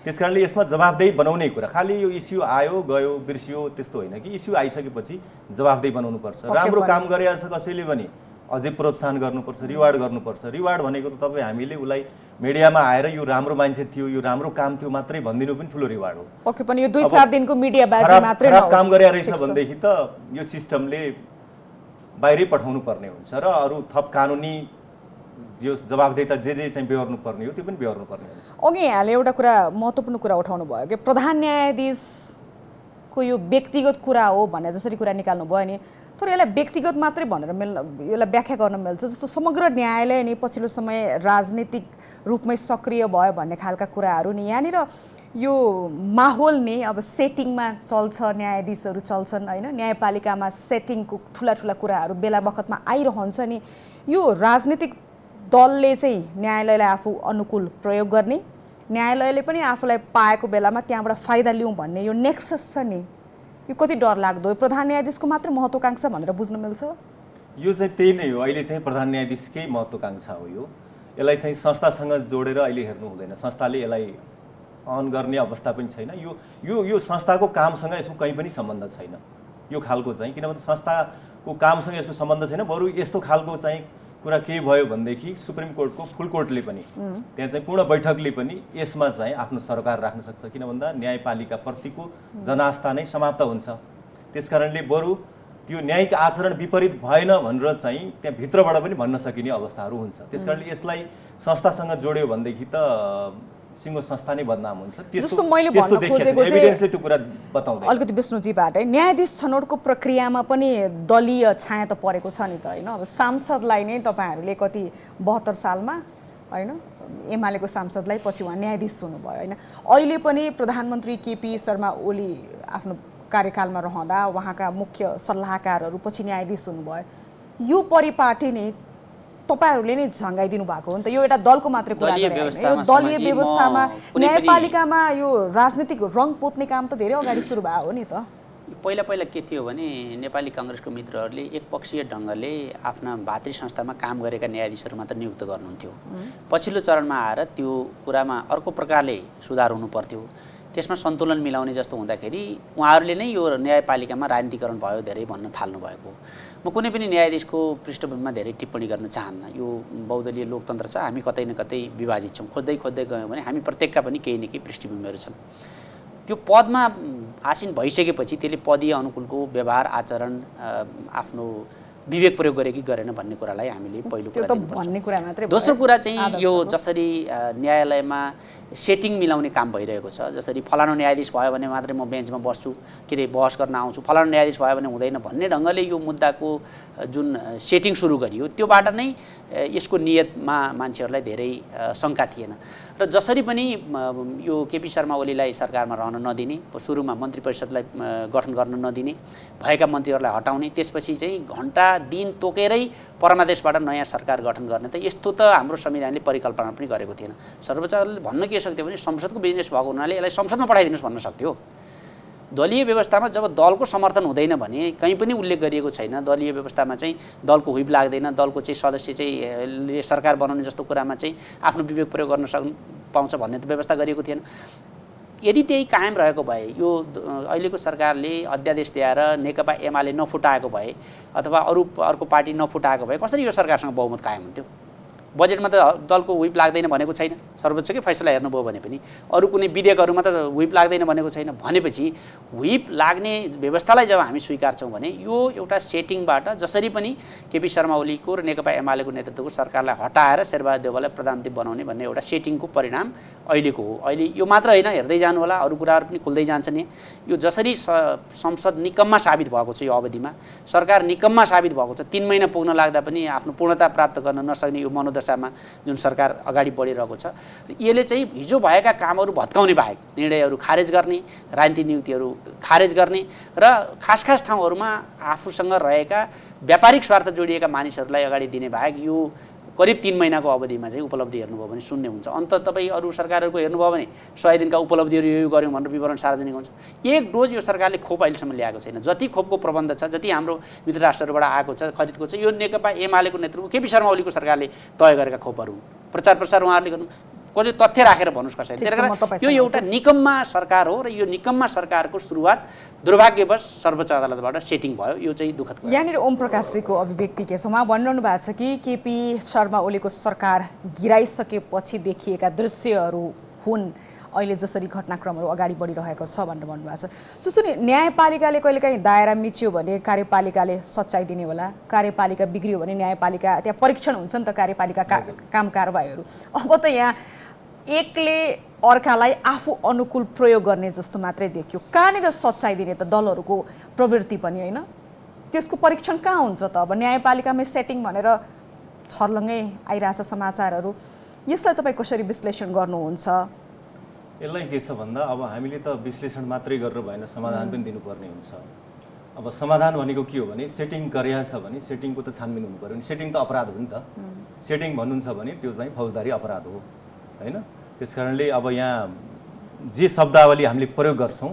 त्यसकारणले यसमा जवाफदेही बनाउने कुरा, खालि यो इस्यु आयो गयो बिर्सियो त्यस्तो होइन कि इस्यु आइसकेपछि जवाफदेही बनाउनु पर्छ। राम्रो काम गरेछ कसैले पनि अझै प्रोत्साहन गर्नुपर्छ, रिवार्ड गर्नुपर्छ। रिवार्ड भनेको त तपाईँ हामीले उसलाई मिडियामा आएर यो राम्रो मान्छे थियो, यो राम्रो काम थियो मात्रै भनिदिनु पनि ठुलो रिवार्ड हो। ओके, पनि यो 2-4 दिनको मिडिया बाजी मात्रै खराब काम गरे रहेछ भनेदेखि त यो सिस्टमले बाहिरै पठाउनु पर्ने हुन्छ र अरू थप कानुनी जो जवाफदेहिता जे चाहिँ बेहोर्नु पर्ने हो त्यो पनि बेहोर्नु पर्ने हुन्छ। अघि यहाँले एउटा कुरा महत्त्वपूर्ण कुरा उठाउनु भयो कि प्रधान न्यायाधीशको यो व्यक्तिगत कुरा हो भने जसरी कुरा निकाल्नु भयो नि, तर यसलाई व्यक्तिगत मात्रै भनेर यसलाई व्याख्या गर्न मिल्छ। जस्तो समग्र न्यायालय नि पछिल्लो समय राजनीतिक रूपमै सक्रिय भयो भन्ने खालका कुराहरू नि यहाँनिर यो माहौल नि अब सेटिङमा चल्छ, न्यायाधीशहरू चल्छन् होइन, न्यायपालिकामा सेटिङको ठुला ठुला कुराहरू बेला बखतमा आइरहन्छ नि। यो राजनीतिक दलले चाहिँ न्यायालयलाई आफू अनुकूल प्रयोग गर्ने, न्यायालयले पनि आफूलाई पाएको बेलामा त्यहाँबाट फाइदा लिउँ भन्ने यो नेक्सस छ नि, यो कति डर लाग्दो? प्रधान न्यायाधीशको मात्र महत्त्वाकांक्षा भनेर बुझ्न मिल्छ? यो चाहिँ त्यही नै हो। अहिले चाहिँ प्रधान न्यायाधीशकै महत्त्वाकांक्षा हो यो। यसलाई चाहिँ संस्थासँग जोडेर अहिले हेर्नु हुँदैन। संस्थाले यसलाई अन गर्ने अवस्था पनि छैन। यो संस्थाको कामसँग यसको कहीँ पनि सम्बन्ध छैन यो खालको चाहिँ। किनभने संस्थाको कामसँग यसको सम्बन्ध छैन। बरु यस्तो खालको चाहिँ कुरा के भयो भनेदेखि सुप्रिम कोर्टको फुल कोर्टले पनि त्यहाँ चाहिँ पूर्ण बैठकले पनि यसमा चाहिँ आफ्नो सरकार राख्न सक्छ। किन भन्दा न्यायपालिका प्रतिको जनास्था नै समाप्त हुन्छ। त्यसकारणले बरु त्यो न्यायिक आचरण विपरीत भएन भनेर चाहिँ त्यहाँ भित्रबाट पनि भन्न सकिने अवस्थाहरू हुन्छ। त्यसकारणले यसलाई संस्थासँग जोड्यो भनेदेखि त सिङ्गो संस्था नै बदनाम हुन्छ। त्यस्तो मैले भन्न खोजेको चाहिँ एभिडेन्सले त्यो कुरा बताउँदैन। अलिकति विष्णुजीबाट न्यायाधीश छनौटको प्रक्रियामा पनि दलीय छाया त परेको छ नि त होइन। अब सांसदलाई नै तपाईँहरूले कति 72 सालमा होइन एमालेको सांसदलाई पछि उहाँ न्यायाधीश हुनुभयो होइन। अहिले पनि प्रधानमन्त्री केपी शर्मा ओली आफ्नो कार्यकालमा रहँदा उहाँका मुख्य सल्लाहकारहरू पछि न्यायाधीश हुनुभयो। यो परिपाटी नै तपाईहरूले नै झङ्गाइदिनु भएको हो नि त। यो एउटा दलको मात्रै कुरा गरेर यो दलीय व्यवस्थामा न्यायपालिकामा यो राजनीतिक रङ पोत्ने काम त धेरै अगाडि सुरु भयो नि त। पहिला पहिला के थियो भने नेपाली काङ्ग्रेसको मित्रहरूले एकपक्षीय ढङ्गले आफ्ना भातृ संस्थामा काम गरेका न्यायाधीशहरू मात्र नियुक्त गर्नुहुन्थ्यो। पछिल्लो चरणमा आएर त्यो कुरामा अर्को प्रकारले सुधार हुनु पर्थ्यो, त्यसमा सन्तुलन मिलाउने जस्तो हुँदाखेरि उहाँहरूले नै यो न्यायपालिकामा राजनीतिकरण भयो धेरै भन्न थाल्नु भएको। म कुनै पनि न्यायाधीशको पृष्ठभूमिमा धेरै टिप्पणी गर्न चाहन्न। यो बहुदलीय लोकतन्त्र छ, हामी कतै न कतै विभाजित छौँ। खोज्दै खोज्दै गयौँ भने हामी प्रत्येकका पनि केही न केही पृष्ठभूमिहरू छन्। त्यो पदमा आसीन भइसकेपछि त्यसले पदीय अनुकूलको व्यवहार आचरण आफ्नो विवेक प्रयोग गरे कि गरेन भन्ने कुरालाई हामीले पहिलो कुरा दिनुपर्छ। दोस्रो कुरा चाहिँ यो जसरी न्यायालयमा सेटिङ मिलाउने काम भइरहेको छ, जसरी फलानु न्यायाधीश भयो भने मात्रै म बेन्चमा बस्छु, के अरे बहस गर्न आउँछु, फलानु न्यायाधीश भयो भने हुँदैन भन्ने ढङ्गले यो मुद्दाको जुन सेटिङ सुरु गरियो त्योबाट नै यसको नियतमा मान्छेहरूलाई धेरै शङ्का थिएन। र जसरी पनि यो केपी शर्मा ओलीलाई सरकारमा रहन नदिने, सुरुमा मन्त्री परिषदलाई गठन गर्न नदिने, भएका मन्त्रीहरूलाई हटाउने, त्यसपछि चाहिँ घन्टा दिन तोकेरै परमादेशबाट नयाँ सरकार गठन गर्ने, त यस्तो त हाम्रो संविधानले परिकल्पना पनि गरेको थिएन। सर्वोच्च अदालतले भन्न के सक्थ्यो भने संसदको बिजनेस भएको हुनाले यसलाई संसदमा पठाइदिनुहोस् भन्न सक्थ्यो। दलीय व्यवस्थामा जब दलको समर्थन हुँदैन भने कहीँ पनि उल्लेख गरिएको छैन दलीय व्यवस्थामा चाहिँ दलको हुइप लाग्दैन, दलको चाहिँ सदस्य चाहिँ सरकार बनाउने जस्तो कुरामा चाहिँ आफ्नो विवेक प्रयोग गर्न पाउँछ भन्ने त व्यवस्था गरिएको थिएन। यदि त्यही कायम रहेको भए, यो अहिलेको सरकारले अध्यादेश ल्याएर नेकपा एमाले नफुटाएको भए अथवा अर्को पार्टी नफुटाएको भए कसरी यो सरकारसँग बहुमत कायम हुन्थ्यो? बजेटमा त दलको हुइप लाग्दैन भनेको छैन, सर्वोच्चकै फैसला हेर्नुभयो भने पनि। अरू कुनै विधेयकहरूमा त हुइप लाग्दैन भनेको छैन। भनेपछि हुइप लाग्ने व्यवस्थालाई जब हामी स्वीकार्छौँ भने यो एउटा सेटिङबाट जसरी पनि केपी शर्मा ओलीको र नेकपा एमालेको नेतृत्वको सरकारलाई हटाएर शेरबहादुर देउवालाई प्रधानमन्त्री बनाउने भन्ने एउटा सेटिङको परिणाम अहिलेको हो। अहिले यो मात्र होइन, हेर्दै जानु होला, अरू कुराहरू पनि खुल्दै जान्छन्। यो जसरी संसद निकम्मा साबित भएको छ, यो अवधिमा सरकार निकम्मा साबित भएको छ, 3 महिना पुग्न लाग्दा पनि आफ्नो पूर्णता प्राप्त गर्न नसक्ने यो मनोदशामा जुन सरकार अगाडि बढिरहेको छ, यसले चाहिँ हिजो भएका कामहरू भत्काउने बाहेक, निर्णयहरू खारेज गर्ने, राजनीतिक नियुक्तिहरू खारेज गर्ने र खास ठाउँहरूमा आफूसँग रहेका व्यापारिक स्वार्थ जोडिएका मानिसहरूलाई अगाडि दिने बाहेक यो करिब 3 महिनाको अवधिमा चाहिँ उपलब्धि हेर्नुभयो भने शून्य हुन्छ। अन्त तपाईँ अरू सरकारहरूको हेर्नुभयो भने 100 दिनका उपलब्धिहरू यो गऱ्यौँ भनेर विवरण सार्वजनिक हुन्छ। एक डोज यो सरकारले खोप अहिलेसम्म ल्याएको छैन। जति खोपको प्रबन्ध छ, जति हाम्रो मित्र राष्ट्रहरूबाट आएको छ, खरिदको छ, यो नेकपा एमालेको नेतृत्वको केपी शर्मा ओलीको सरकारले तय गरेका खोपहरू प्रचार प्रसार उहाँहरूले गर्नु, कसले तथ्य राखेर भन्नुहोस् कसैले। त्यसले यो एउटा निकम्मा सरकार हो र यो निकम्मा सरकारको सुरुवात दुर्भाग्यवश सर्वोच्च अदालतबाट सेटिङ भयो। यो चाहिँ दुःखद कुरा। यहाँनिर ओम प्रकाशजीको अभिव्यक्ति के छ? उहाँ भनिरहनु भएको छ कि केपी शर्मा ओलीको सरकार गिराइसकेपछि देखिएका दृश्यहरू हुन् अहिले जसरी घटनाक्रमहरू अगाडि बढिरहेको छ भनेर भन्नुभएको छ। सुनि, न्यायपालिकाले कहिलेकाहीँ दायरा मिच्यो भने कार्यपालिकाले सच्चाइ दिने होला, कार्यपालिका बिग्रियो भने न्यायपालिका, त्यहाँ परीक्षण हुन्छ नि त कार्यपालिका काम कारबाहीहरू। अब त यहाँ एकले अर्कालाई आफू अनुकूल प्रयोग गर्ने जस्तो मात्रै देखियो। कहाँनिर सच्चाइ दिने त दलहरूको प्रवृत्ति पनि होइन, त्यसको परीक्षण कहाँ हुन्छ त? अब न्यायपालिकामै सेटिङ भनेर छर्लङ्गै आइरहेछ समाचारहरू, यसलाई तपाईँ कसरी विश्लेषण गर्नुहुन्छ? यसलाई के छ भन्दा अब हामीले त विश्लेषण मात्रै गरेर भएन, समाधान पनि दिनुपर्ने हुन्छ। अब समाधान भनेको के हो भने सेटिङ गरिएको छ भने सेटिङको त छानबिन हुनु पर्यो नि। सेटिङ त अपराध हो नि त। सेटिङ भन्नुहुन्छ भने त्यो चाहिँ फौजदारी अपराध हो होइन। त्यसकारणले अब यहाँ जे शब्दावली हामीले प्रयोग गर्छौँ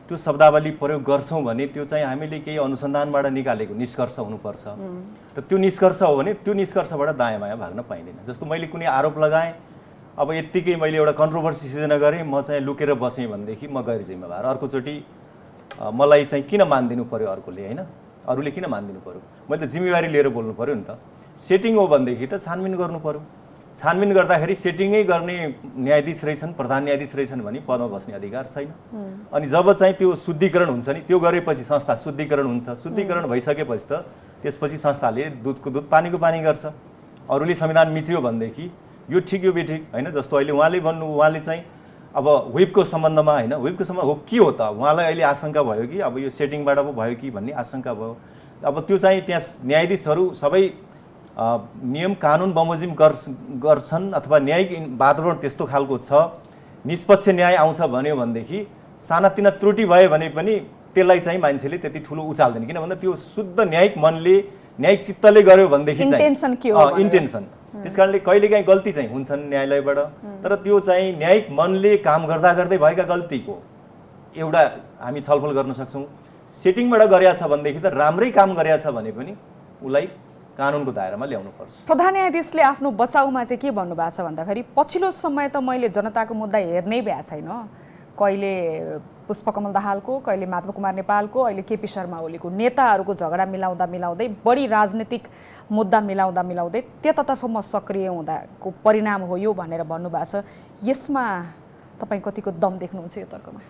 त्यो शब्दावली प्रयोग गर्छौँ भने त्यो चाहिँ हामीले केही अनुसन्धानबाट निकालेको निष्कर्ष हुनुपर्छ। र त्यो निष्कर्ष हो भने त्यो निष्कर्षबाट दायाँ बायाँ भाग्न पाइँदैन। जस्तो मैले कुनै आरोप लगाएँ, अब यत्तिकै मैले एउटा कन्ट्रोभर्सी सिर्जना गरेँ, म चाहिँ लुकेर बसेँ भनेदेखि म गैर जिम्मेवार। अर्कोचोटि मलाई चाहिँ किन मानिदिनु पर्यो अर्कोले होइन, अरूले किन मानिदिनु पर्यो? मैले त जिम्मेवारी लिएर बोल्नु पर्यो नि त। सेटिङ हो भनेदेखि त छानबिन गर्नु पर्यो। छानबिन गर्दाखेरि सेटिङै गर्ने न्यायाधीश रहेछन्, प्रधान न्यायाधीश रहेछन् भने पदमा बस्ने अधिकार छैन। अनि जब चाहिँ त्यो शुद्धिकरण हुन्छ नि, त्यो गरेपछि संस्था शुद्धिकरण हुन्छ। शुद्धिकरण भइसकेपछि त त्यसपछि संस्थाले दुधको दुध पानीको पानी गर्छ। अरूले संविधान मिच्यो भनेदेखि यो ठिक यो बेठिक होइन। जस्तो अहिले उहाँले चाहिँ अब व्हिपको सम्बन्धमा होइन, व्हिपको सम्बन्ध हो के हो त? उहाँलाई अहिले आशंका भयो कि अब यो सेटिङबाट पो भयो कि भन्ने आशंका भयो। अब त्यो चाहिँ त्यहाँ न्यायाधीशहरू सबै नियम कानुन बमोजिम गर्छन् अथवा न्यायिक वातावरण त्यस्तो खालको छ, निष्पक्ष न्याय आउँछ भन्यो भनेदेखि सानातिना त्रुटि भयो भने पनि त्यसलाई चाहिँ मान्छेले त्यति ठुलो उचाल्दैन। किन भन्दा त्यो शुद्ध न्यायिक मनले न्यायिक चित्तले गर्यो भनेदेखि चाहिँ इन्टेन्सन। त्यसकारणले कहिलेकाहीँ गल्ती चाहिँ हुन्छन् न्यायालयबाट, तर त्यो चाहिँ न्यायिक मनले काम गर्दा गर्दै भएका गल्तीको एउटा हामी छलफल गर्न सक्छौँ। सेटिङबाट गरेछ भनेदेखि त राम्रै काम गरेछ भने पनि उसलाई कानुनको दायरामा ल्याउनुपर्छ। प्रधान न्यायाधीशले आफ्नो बचाउमा चाहिँ के भन्नुभएको छ भन्दाखेरि पछिल्लो समय त मैले जनताको मुद्दा हेर्नै भ्या छैन, कहिले पुष्पकमल दाहालको, कहिले माधव कुमार नेपालको, अहिले केपी शर्मा ओलीको नेताहरूको झगडा मिलाउँदा मिलाउँदै बढी राजनीतिक मुद्दा मिलाउँदा मिलाउँदै त्यतातर्फ म सक्रिय हुँदाको परिणाम हो यो भनेर भन्नुभएको छ। यसमा तपाईँ कतिको दम देख्नुहुन्छ यो तर्कमा?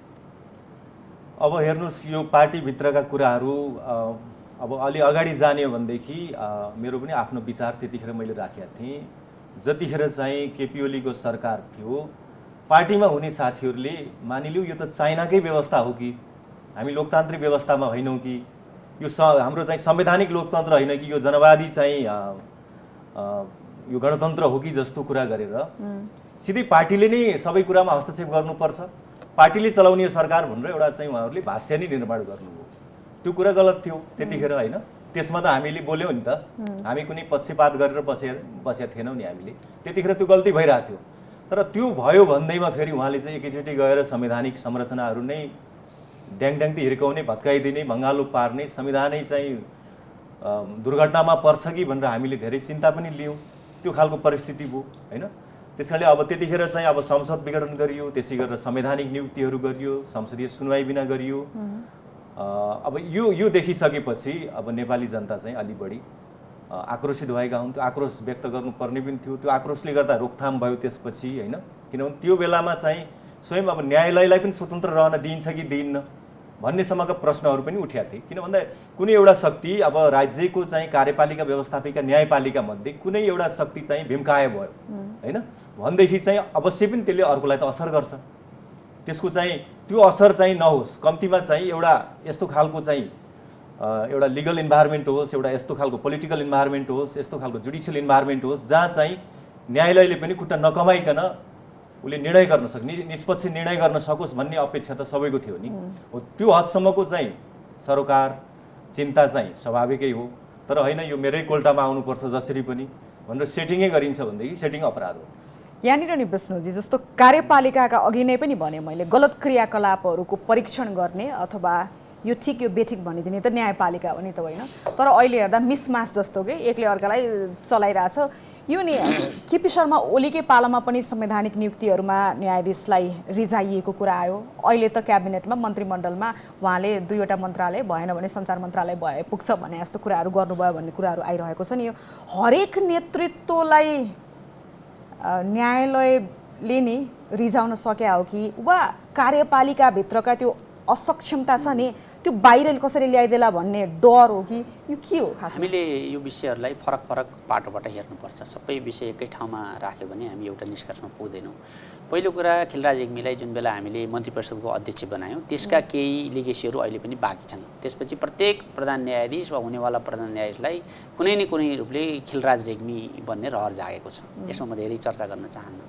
अब हेर्नुहोस्, यो पार्टीभित्रका कुराहरू अब अलि अगाडि जाने हो भनेदेखि मेरो पनि आफ्नो विचार त्यतिखेर मैले राखेका थिएँ। जतिखेर चाहिँ केपी ओलीको सरकार थियो, पार्टीमा हुने साथीहरूले मानिलिउँ यो त चाइनाकै व्यवस्था हो कि, हामी लोकतान्त्रिक व्यवस्थामा होइनौँ कि, यो हाम्रो चाहिँ संवैधानिक लोकतन्त्र होइन कि, यो जनवादी चाहिँ यो गणतन्त्र हो कि जस्तो कुरा गरेर सिधै पार्टीले नै सबै कुरामा हस्तक्षेप गर्नुपर्छ, पार्टीले चलाउने यो सरकार भनेर एउटा चाहिँ उहाँहरूले भाष्य नै निर्माण गर्नुभयो। त्यो कुरा गलत थियो त्यतिखेर होइन। त्यसमा त हामीले बोल्यौँ नि त, हामी कुनै पक्षपात गरेर बसेका थिएनौँ नि हामीले, त्यतिखेर त्यो गल्ती भइरहेको थियो। तर त्यो भयो भन्दैमा फेरि उहाँले चाहिँ एकैचोटि गएर संवैधानिक संरचनाहरू नै ड्याङड्याङती हिर्काउने, भत्काइदिने, भङ्गालो पार्ने, संविधानै चाहिँ दुर्घटनामा पर्छ कि भनेर हामीले धेरै चिन्ता पनि लियौँ। त्यो खालको परिस्थिति भयो होइन। त्यसैले अब त्यतिखेर चाहिँ अब संसद विघटन गरियो, त्यसै गरेर संवैधानिक नियुक्तिहरू गरियो, संसदीय सुनवाई बिना गरियो। अब यो देखिसकेपछि अब नेपाली जनता चाहिँ अलि बढी आक्रोशित भएका हुन्। त्यो आक्रोश व्यक्त गर्नुपर्ने पनि थियो। त्यो आक्रोशले गर्दा रोकथाम भयो त्यसपछि होइन। किनभने त्यो बेलामा चाहिँ स्वयं अब न्यायालयलाई पनि स्वतन्त्र रहन दिइन्छ कि दिइन्न भन्नेसम्मका प्रश्नहरू पनि उठेका थिए। किन भन्दा कुनै एउटा शक्ति अब राज्यको चाहिँ कार्यपालिका व्यवस्थापिका न्यायपालिका मध्ये कुनै एउटा शक्ति चाहिँ भीमकाय भयो होइन भनेदेखि चाहिँ अवश्य पनि त्यसले अर्कोलाई त असर गर्छ। त्यसको चाहिँ त्यो असर चाहिँ नहोस्, कम्तीमा चाहिँ एउटा यस्तो खालको चाहिँ एउटा लिगल इन्भाइरोमेन्ट होस्, एउटा यस्तो खालको पोलिटिकल इन्भाइरोमेन्ट होस्, यस्तो खालको जुडिसियल इन्भाइरोमेन्ट होस् जहाँ चाहिँ न्यायालयले पनि खुट्टा नकमाइकन उसले निर्णय गर्न सक्ने, निष्पक्ष निर्णय गर्न सकोस् भन्ने अपेक्षा त सबैको थियो नि। हो त्यो हदसम्मको चाहिँ सरोकार चिन्ता चाहिँ स्वाभाविकै हो। तर होइन यो मेरै कोल्टामा आउनुपर्छ जसरी पनि भनेर सेटिङै गरिन्छ भनेदेखि सेटिङ अपराध हो। यहाँनिर नि विष्णुजी जस्तो कार्यपालिकाका अघि नै पनि भने मैले गलत क्रियाकलापहरूको परीक्षण गर्ने अथवा यो ठिक यो बेठिक भनिदिने त न्यायपालिका हो नि त होइन। तर अहिले हेर्दा मिसमास जस्तो के एकले अर्कालाई चलाइरहेछ। यो नि केपी शर्मा ओलीकै पालामा पनि संवैधानिक नियुक्तिहरूमा न्यायाधीशलाई रिजाइएको कुरा आयो। अहिले त क्याबिनेटमा मन्त्रीमण्डलमा उहाँले 2वटा मन्त्रालय भएन भने सञ्चार मन्त्रालय भए पुग्छ भने जस्तो कुराहरू गर्नुभयो भन्ने कुराहरू आइरहेको छ नि। यो हरेक नेतृत्वलाई न्यायालयले नि रिजाउन सक्या हो कि वा कार्यपालिकाभित्रका त्यो असक्षमता छ नि त्यो बाहिर कसरी ल्याइदेला भन्ने डर हो कि यो के हो? खास हामीले यो विषयहरूलाई फरक फरक पाटोबाट हेर्नुपर्छ। सबै विषय एकै ठाउँमा राख्यो भने हामी एउटा निष्कर्षमा पुग्दैनौँ। पहिलो कुरा, खिलराज रेग्मीलाई जुन बेला हामीले मन्त्री परिषदको अध्यक्ष बनायौँ त्यसका केही लिगेसीहरू अहिले पनि बाँकी छन्। त्यसपछि प्रत्येक प्रधान न्यायाधीश वा हुनेवाला प्रधान न्यायाधीशलाई कुनै न कुनै रूपले खिलराज रेग्मी भन्ने रहर जागेको छ। यसमा म धेरै चर्चा गर्न चाहन्न।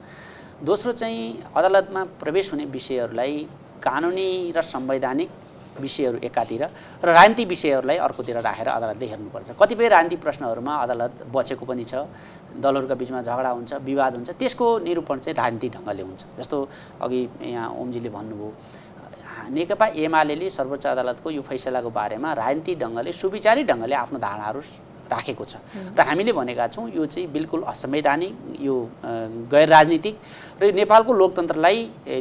दोस्रो चाहिँ अदालतमा प्रवेश हुने विषयहरूलाई कानुनी र संवैधानिक विषयहरू एकातिर र राजनीतिक विषयहरूलाई अर्कोतिर राखेर अदालतले हेर्नुपर्छ। कतिपय राजनीतिक प्रश्नहरूमा अदालत बचेको पनि छ, दलहरूका बिचमा झगडा हुन्छ, विवाद हुन्छ, त्यसको निरूपण चाहिँ राजनीतिक ढङ्गले हुन्छ। जस्तो अघि यहाँ ओमजीले भन्नुभयो, नेकपा एमाले सर्वोच्च अदालतको यो फैसलाको बारेमा राजनीतिक ढङ्गले सुविचारी ढङ्गले आफ्नो धारणाहरू राखेको छ र हामीले भनेका छौँ यो चाहिँ बिल्कुल असंवैधानिक, यो गैर राजनीतिक र नेपालको लोकतन्त्रलाई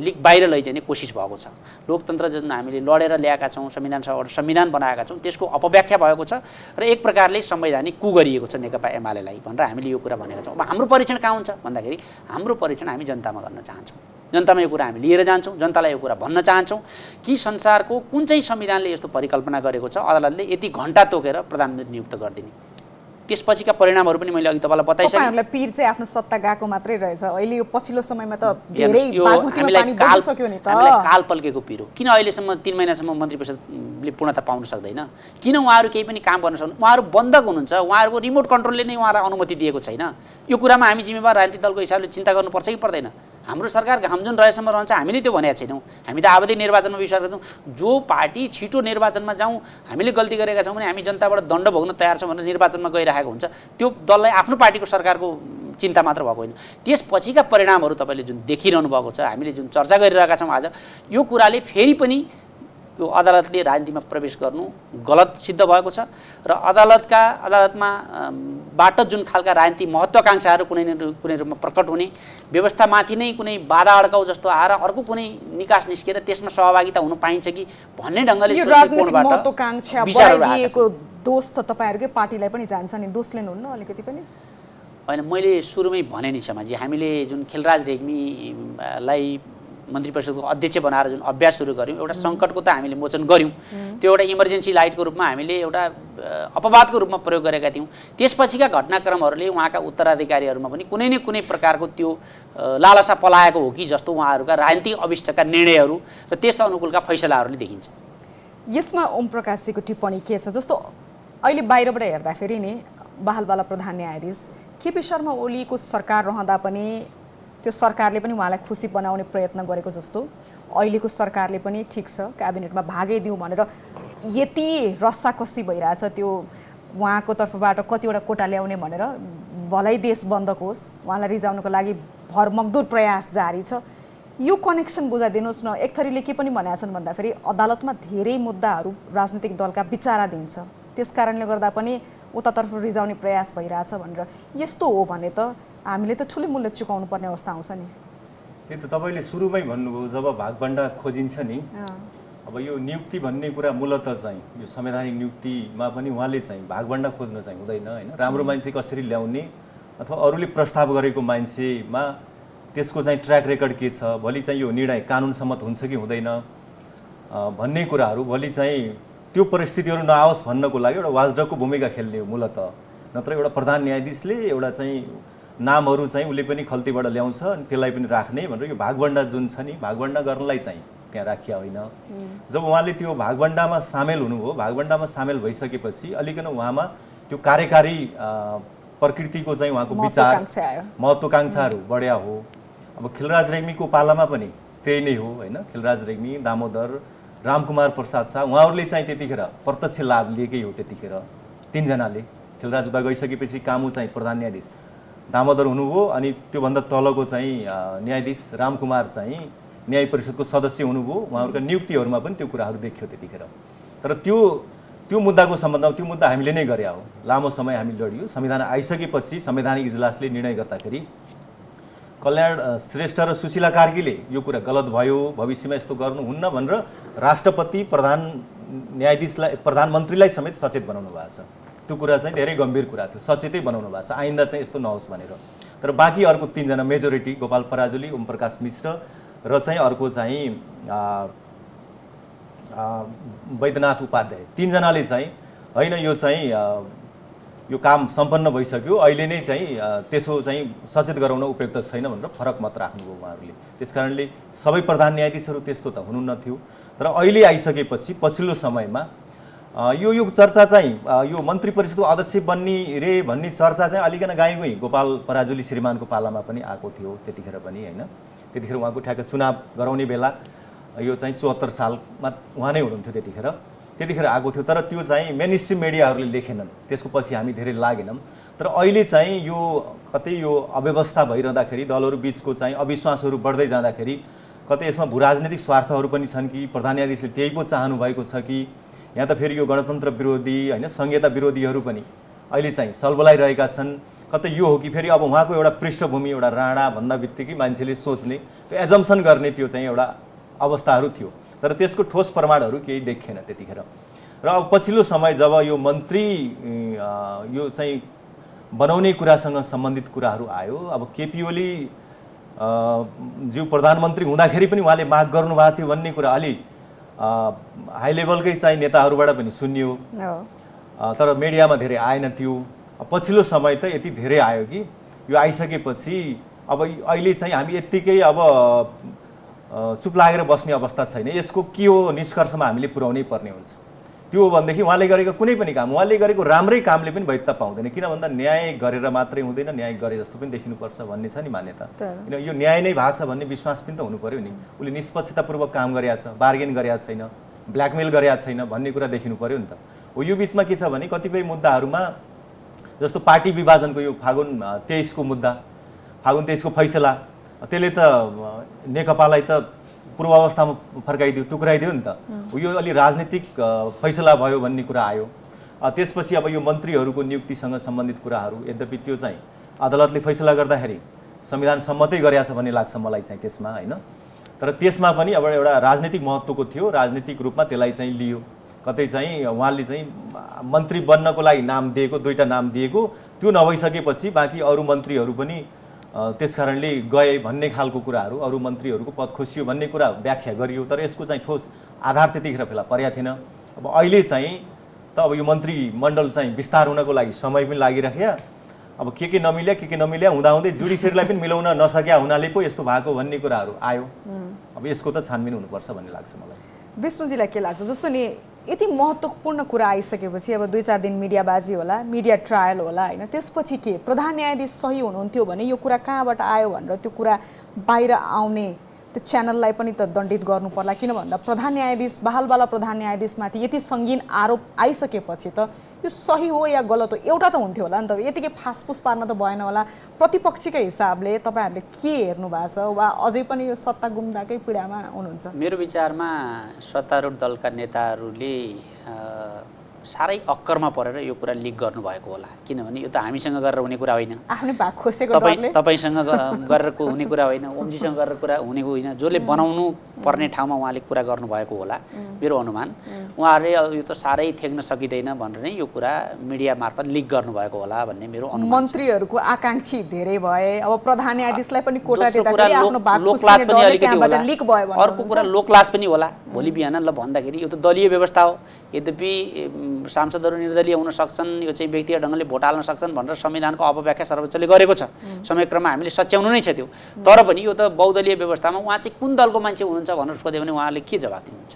लिक बाहिर लैजाने कोसिस भएको छ। लोकतन्त्र जुन हामीले लडेर ल्याएका छौँ, संविधान सभाबाट संविधान बनाएका छौँ, त्यसको अपव्याख्या भएको छ र एक प्रकारले संवैधानिक कु गरिएको छ नेकपा एमालेलाई भनेर हामीले यो कुरा भनेका छौँ। अब हाम्रो परीक्षण कहाँ हुन्छ भन्दाखेरि हाम्रो परीक्षण हामी जनतामा गर्न चाहन्छौँ। जनतामा यो कुरा हामी लिएर जान्छौँ, जनतालाई यो कुरा भन्न चाहन्छौँ कि संसारको कुन चाहिँ संविधानले यस्तो परिकल्पना गरेको छ अदालतले यति घण्टा तोकेर प्रधानमन्त्री नियुक्त गरिदिने। त्यसपछिका परिणामहरू पनि मैले अघि तपाईँलाई बताइसकेँ। तपाईहरुलाई पीर चाहिँ आफ्नो सत्ता गएको मात्रै रहेछ। अहिले यो पछिल्लो समयमा त धेरै बागमतीमा पानी बगिसक्यो नि त। हामीलाई काल पल्केको पिरो। किन अहिलेसम्म 3 महिनासम्म मन्त्री परिषदले पूर्णता पाउन सक्दैन? किन उहाँहरू केही पनि काम गर्न सक्नु? उहाँहरू बन्धक हुनुहुन्छ, उहाँहरूको रिमोट कन्ट्रोलले नै उहाँलाई अनुमति दिएको छैन। यो कुरामा हामी जिम्मेवार राजनीतिक दलको हिसाबले चिन्ता गर्नुपर्छ कि पर्दैन? हाम्रो सरकार घाम जुन रहेसम्म रहन्छ हामीले त्यो भनेका छैनौँ। हामी त आवधिक निर्वाचनमा विश्वास गर्छौँ। जो पार्टी छिटो निर्वाचनमा जाउँ, हामीले गल्ती गरेका छौँ भने हामी जनताबाट दण्ड भोग्न तयार छौँ भनेर निर्वाचनमा गइरहेको हुन्छ, त्यो दललाई आफ्नो पार्टीको सरकारको चिन्ता मात्र भएको होइन। त्यसपछिका परिणामहरू तपाईँले जुन देखिरहनु भएको छ, हामीले जुन चर्चा गरिरहेका छौँ आज, यो कुराले फेरि पनि यो अदालतले राजनीतिमा प्रवेश गर्नु गलत सिद्ध भएको छ र अदालतमा बाट जुन खालका राजनीति महत्त्वाकांक्षाहरू कुनै रूपमा प्रकट हुने, व्यवस्थामाथि नै कुनै बाधा अड्काउ जस्तो आएर अर्को कुनै निकास निस्केर त्यसमा सहभागिता हुन पाइन्छ कि भन्ने ढङ्गले यो राजनीतिक महत्त्वाकांक्षा बढाइदिएको दोष त तपाईँहरूकै पार्टीलाई पनि जान्छ नि, दोष लिनुहुन्न अलिकति पनि? होइन, मैले सुरुमै भने नि क्षमाजी, हामीले जुन खिलराज रेग्मीलाई मन्त्री परिषदको अध्यक्ष बनाएर जुन अभ्यास सुरु गऱ्यौँ, एउटा सङ्कटको त हामीले मोचन गऱ्यौँ। त्यो एउटा इमर्जेन्सी लाइटको रूपमा हामीले एउटा अपवादको रूपमा प्रयोग गरेका थियौँ। त्यसपछिका घटनाक्रमहरूले उहाँका उत्तराधिकारीहरूमा पनि कुनै न कुनै प्रकारको त्यो लालसा पलाएको हो कि जस्तो उहाँहरूका राजनीतिक अभिष्टका निर्णयहरू र त्यस अनुकूलका फैसलाहरूले देखिन्छ। यसमा ओम प्रकाशजीको टिप्पणी के छ? जस्तो अहिले बाहिरबाट हेर्दाखेरि नि बालबाला प्रधान न्यायाधीश केपी शर्मा ओलीको सरकार रहँदा पनि त्यो सरकारले पनि उहाँलाई खुसी बनाउने प्रयत्न गरेको जस्तो अहिलेको सरकारले पनि ठिक छ क्याबिनेटमा भागै दिउँ भनेर यति रस्साकसी भइरहेछ, त्यो उहाँको तर्फबाट कतिवटा कोटा ल्याउने भनेर भलै देश बन्दको होस् उहाँलाई रिजाउनको लागि भरमग्दुर प्रयास जारी छ। यो कनेक्सन बुझाइदिनुहोस् न। एक थरीले के पनि भनेका छन् भन्दाखेरि अदालतमा धेरै मुद्दाहरू राजनीतिक दलका विचाराधीन छ, त्यस कारणले गर्दा पनि उतातर्फ रिजाउने प्रयास भइरहेछ भनेर। यस्तो हो भने त हामीले त ठुलै मूल्य चुकाउनु पर्ने अवस्था आउँछ नि। त्यही त तपाईँले सुरुमै भन्नुभयो, जब भागभण्डा खोजिन्छ नि, अब यो नियुक्ति भन्ने कुरा मूलत चाहिँ यो संवैधानिक नियुक्तिमा पनि उहाँले चाहिँ भागभण्डा खोज्न चाहिँ हुँदैन होइन। राम्रो मान्छे कसरी ल्याउने अथवा अरूले प्रस्ताव गरेको मान्छेमा त्यसको चाहिँ ट्र्याक रेकर्ड के छ, भोलि चाहिँ यो निर्णय कानुन सम्मत हुन्छ कि हुँदैन भन्ने कुराहरू, भोलि चाहिँ त्यो परिस्थितिहरू नआओस् भन्नको लागि एउटा वाचडगको भूमिका खेल्ने हो मूलत। नत्र एउटा प्रधान न्यायाधीशले एउटा चाहिँ नामहरू चाहिँ उसले पनि खल्तीबाट ल्याउँछ अनि त्यसलाई पनि राख्ने भनेर यो भागभण्डा जुन छ नि, भागभण्डा गर्नलाई चाहिँ त्यहाँ राखिया होइन। जब उहाँले त्यो भागभण्डामा सामेल हुनुभयो, भागभण्डामा सामेल भइसकेपछि अलिकन उहाँमा त्यो कार्यकारी प्रकृतिको चाहिँ उहाँको विचार महत्त्वाकांक्षाहरू बढ्या हो। अब खिलराज रेग्मीको पालामा पनि त्यही नै हो होइन। खिलराज रेग्मी, दामोदर, रामकुमार प्रसाद शाह उहाँहरूले चाहिँ त्यतिखेर प्रत्यक्ष लाभ लिएकै हो। त्यतिखेर तीनजनाले खिलराज उता गइसकेपछि कामु चाहिँ प्रधान न्यायाधीश दामोदर हुनुभयो अनि त्योभन्दा तलको चाहिँ न्यायाधीश रामकुमार चाहिँ न्याय परिषदको सदस्य हुनुभयो। उहाँहरूका नियुक्तिहरूमा पनि त्यो कुराहरू देखियो त्यतिखेर। तर त्यो मुद्दाको सम्बन्धमा त्यो मुद्दा हामीले नै गरे हो, लामो समय हामी लडियो। संविधान आइसकेपछि संवैधानिक इजलासले निर्णय गर्दाखेरि कल्याण श्रेष्ठ र सुशीला कार्कीले यो कुरा गलत भयो, भविष्यमा यस्तो गर्नुहुन्न भनेर राष्ट्रपति प्रधान न्यायाधीशलाई प्रधानमन्त्रीलाई समेत सचेत बनाउनु भएको छ। त्यो कुरा चाहिँ धेरै गम्भीर कुरा थियो, सचेतै बनाउनु भएको छ आइन्दा चाहिँ यस्तो नहोस् भनेर। तर बाँकी अर्को तीनजना मेजोरिटी गोपाल पराजुली, ओम प्रकाश मिश्र र चाहिँ अर्को चाहिँ वैद्यनाथ उपाध्याय, तीनजनाले चाहिँ होइन यो चाहिँ यो काम सम्पन्न भइसक्यो, अहिले नै चाहिँ त्यसो चाहिँ सचेत गराउन उपयुक्त छैन भनेर फरक मत राख्नुभयो उहाँहरूले। त्यस कारणले सबै प्रधान न्यायाधीशहरू त्यस्तो त हुनु नथ्यो। तर अहिले आइसकेपछि पछिल्लो समयमा यो चर्चा चाहिँ यो मन्त्री परिषदको अध्यक्ष बन्ने रे भन्ने चर्चा चाहिँ अलिकन गाईगुई गोपाल पराजुली श्रीमानको पालामा पनि आएको थियो त्यतिखेर पनि होइन। त्यतिखेर उहाँको ठ्याक्क चुनाव गराउने बेला यो चाहिँ 74 सालमा उहाँ नै हुनुहुन्थ्यो त्यतिखेर आएको थियो। तर त्यो चाहिँ मेन स्ट्रिम मिडियाहरूले लेखेनन्, त्यसको पछि हामी धेरै लागेनौँ। तर अहिले चाहिँ यो कतै यो अव्यवस्था भइरहँदाखेरि दलहरू बिचको चाहिँ अविश्वासहरू बढ्दै जाँदाखेरि कतै यसमा भू राजनीतिक स्वार्थहरू पनि छन् कि प्रधान न्यायाधीशले त्यही पो चाहनु भएको छ कि यहाँ त फेरि यो गणतन्त्र विरोधी होइन संहिता विरोधीहरू पनि अहिले चाहिँ सलबलाइरहेका छन्। कतै यो हो कि फेरि अब उहाँको एउटा पृष्ठभूमि एउटा राणा भन्दा बित्तिकै मान्छेले सोच्ने त्यो एजम्सन गर्ने त्यो चाहिँ एउटा अवस्थाहरू थियो। तर त्यसको ठोस प्रमाणहरू केही देखिएन त्यतिखेर। र अब पछिल्लो समय जब यो मन्त्री यो चाहिँ बनाउने कुरासँग सम्बन्धित कुराहरू आयो, अब केपी ओली ज्यू प्रधानमन्त्री हुँदाखेरि पनि उहाँले माग गर्नुभएको थियो भन्ने कुरा अलि हाई लेभलकै चाहिँ नेताहरूबाट पनि सुनियो, तर मिडियामा धेरै आएन त्यो। पछिल्लो समय त यति धेरै आयो कि यो आइसकेपछि अब अहिले चाहिँ हामी यत्तिकै अब चुप लागेर बस्ने अवस्था छैन। यसको के हो निष्कर्षमा हामीले पुर्याउनै पर्ने हुन्छ। त्यो हो भनेदेखि उहाँले गरेको कुनै पनि काम, उहाँले गरेको राम्रै कामले पनि वैधता पाउँदैन। किन भन्दा न्याय गरेर मात्रै हुँदैन, न्याय गरे जस्तो पनि देखिनुपर्छ भन्ने छ नि मान्यता। किन यो न्याय नै भएको छ भन्ने विश्वास पनि त हुनु पर्यो नि। उसले निष्पक्षतापूर्वक काम गरेका छ, बार्गेन गरेका छैन, ब्ल्याकमेल गरेका छैन भन्ने कुरा देखिनु पर्यो नि त। हो यो बिचमा के छ भने कतिपय मुद्दाहरूमा जस्तो पार्टी विभाजनको यो फागुन 23 को मुद्दा, फागुन 23 को फैसला, त्यसले त नेकपालाई त पूर्वावस्थामा फर्काइदियो, टुक्राइदियो नि त। यो अलि राजनीतिक फैसला भयो भन्ने कुरा आयो। त्यसपछि अब यो मन्त्रीहरूको नियुक्तिसँग सम्बन्धित कुराहरू, यद्यपि त्यो चाहिँ अदालतले फैसला गर्दाखेरि संविधान सम्मतै गरेको छ भन्ने लाग्छ मलाई चाहिँ त्यसमा, होइन। तर त्यसमा पनि अब एउटा राजनीतिक महत्त्वको थियो, राजनीतिक रूपमा त्यसलाई चाहिँ लियो। कतै चाहिँ उहाँले चाहिँ मन्त्री बन्नको लागि नाम दिएको, 2टा नाम दिएको, त्यो नभइसकेपछि बाँकी अरू मन्त्रीहरू पनि त्यसकारणले गए भन्ने खालको कुराहरू, अरू मन्त्रीहरूको पद खोसियो भन्ने कुरा व्याख्या गरियो। तर यसको चाहिँ ठोस आधार त्यतिखेर फेला परेको थिएन। अब अहिले चाहिँ त अब यो मन्त्रीमण्डल चाहिँ विस्तार हुनको लागि समय पनि लागिराख्या। अब के नमिल्या हुँदाहुँदै जुडिसियरीलाई पनि मिलाउन नसक्या हुनाले पो यस्तो भएको भन्ने कुराहरू आयो। अब यसको त छानबिन हुनुपर्छ भन्ने लाग्छ मलाई। विष्णुजीलाई के लाग्छ? जस्तो नि यति महत्त्वपूर्ण कुरा आइसकेपछि अब 2-4 दिन मिडियाबाजी होला, मिडिया ट्रायल होला, होइन, त्यसपछि के? प्रधान न्यायाधीश सही हुनुहुन्थ्यो भने यो कुरा कहाँबाट आयो भनेर त्यो कुरा बाहिर आउने त्यो च्यानललाई पनि त दण्डित गर्नु पर्ला। किन भन्दा प्रधान न्यायाधीश, बहालवाला प्रधान न्यायाधीशमाथि यति सङ्गीन आरोप आइसकेपछि त यो सही हो या गलत हो एउटा त हुन्थ्यो होला नि त। यतिकै फासफुस पार्न त भएन होला। प्रतिपक्षकै हिसाबले तपाईँहरूले के हेर्नु भएको छ, वा अझै पनि यो सत्ता गुम्दाकै पीडामा हुनुहुन्छ? मेरो विचारमा सत्तारूढ दलका नेताहरूले साह्रै अक्करमा परेर यो कुरा लिक गर्नुभएको होला। किनभने यो त हामीसँग गरेर हुने कुरा होइन, आफ्नै भाग खोसेको डरले। तपाईँसँग गरेर हुने कुरा होइन, ओमजीसँग गरेर कुरा हुने होइन। जसले बनाउनु पर्ने ठाउँमा उहाँले कुरा गर्नुभएको होला मेरो अनुमान। उहाँहरूले यो त साह्रै थेक्न सकिँदैन भनेर नै यो कुरा मिडिया मार्फत लिक गर्नुभएको होला भन्ने मेरो अनुमान। मन्त्रीहरूको आकाङ्क्षी धेरै भए, अब प्रधान न्यायाधीशलाई पनि कोटा दिँदाखेरि आफ्नो भाग लोकलाज पनि अलिकति होला। लिक भयो भने अर्को कुरा लोकलाज पनि होला। भोलि बिहान ल भन्दाखेरि यो त दलीय व्यवस्था हो, यद्यपि सांसदहरू निर्दलीय हुन सक्छन्, यो चाहिँ व्यक्तिगत ढङ्गले भोट हाल्न सक्छन् भनेर संविधानको अपव्याख्या सर्वोच्चले गरेको छ। समयक्रममा हामीले सच्याउनु नै छ त्यो। तर पनि यो त बहुदलीय व्यवस्थामा उहाँ चाहिँ कुन दलको मान्छे हुनुहुन्छ भनेर सोध्यो भने उहाँले के जवाब दिनुहुन्छ?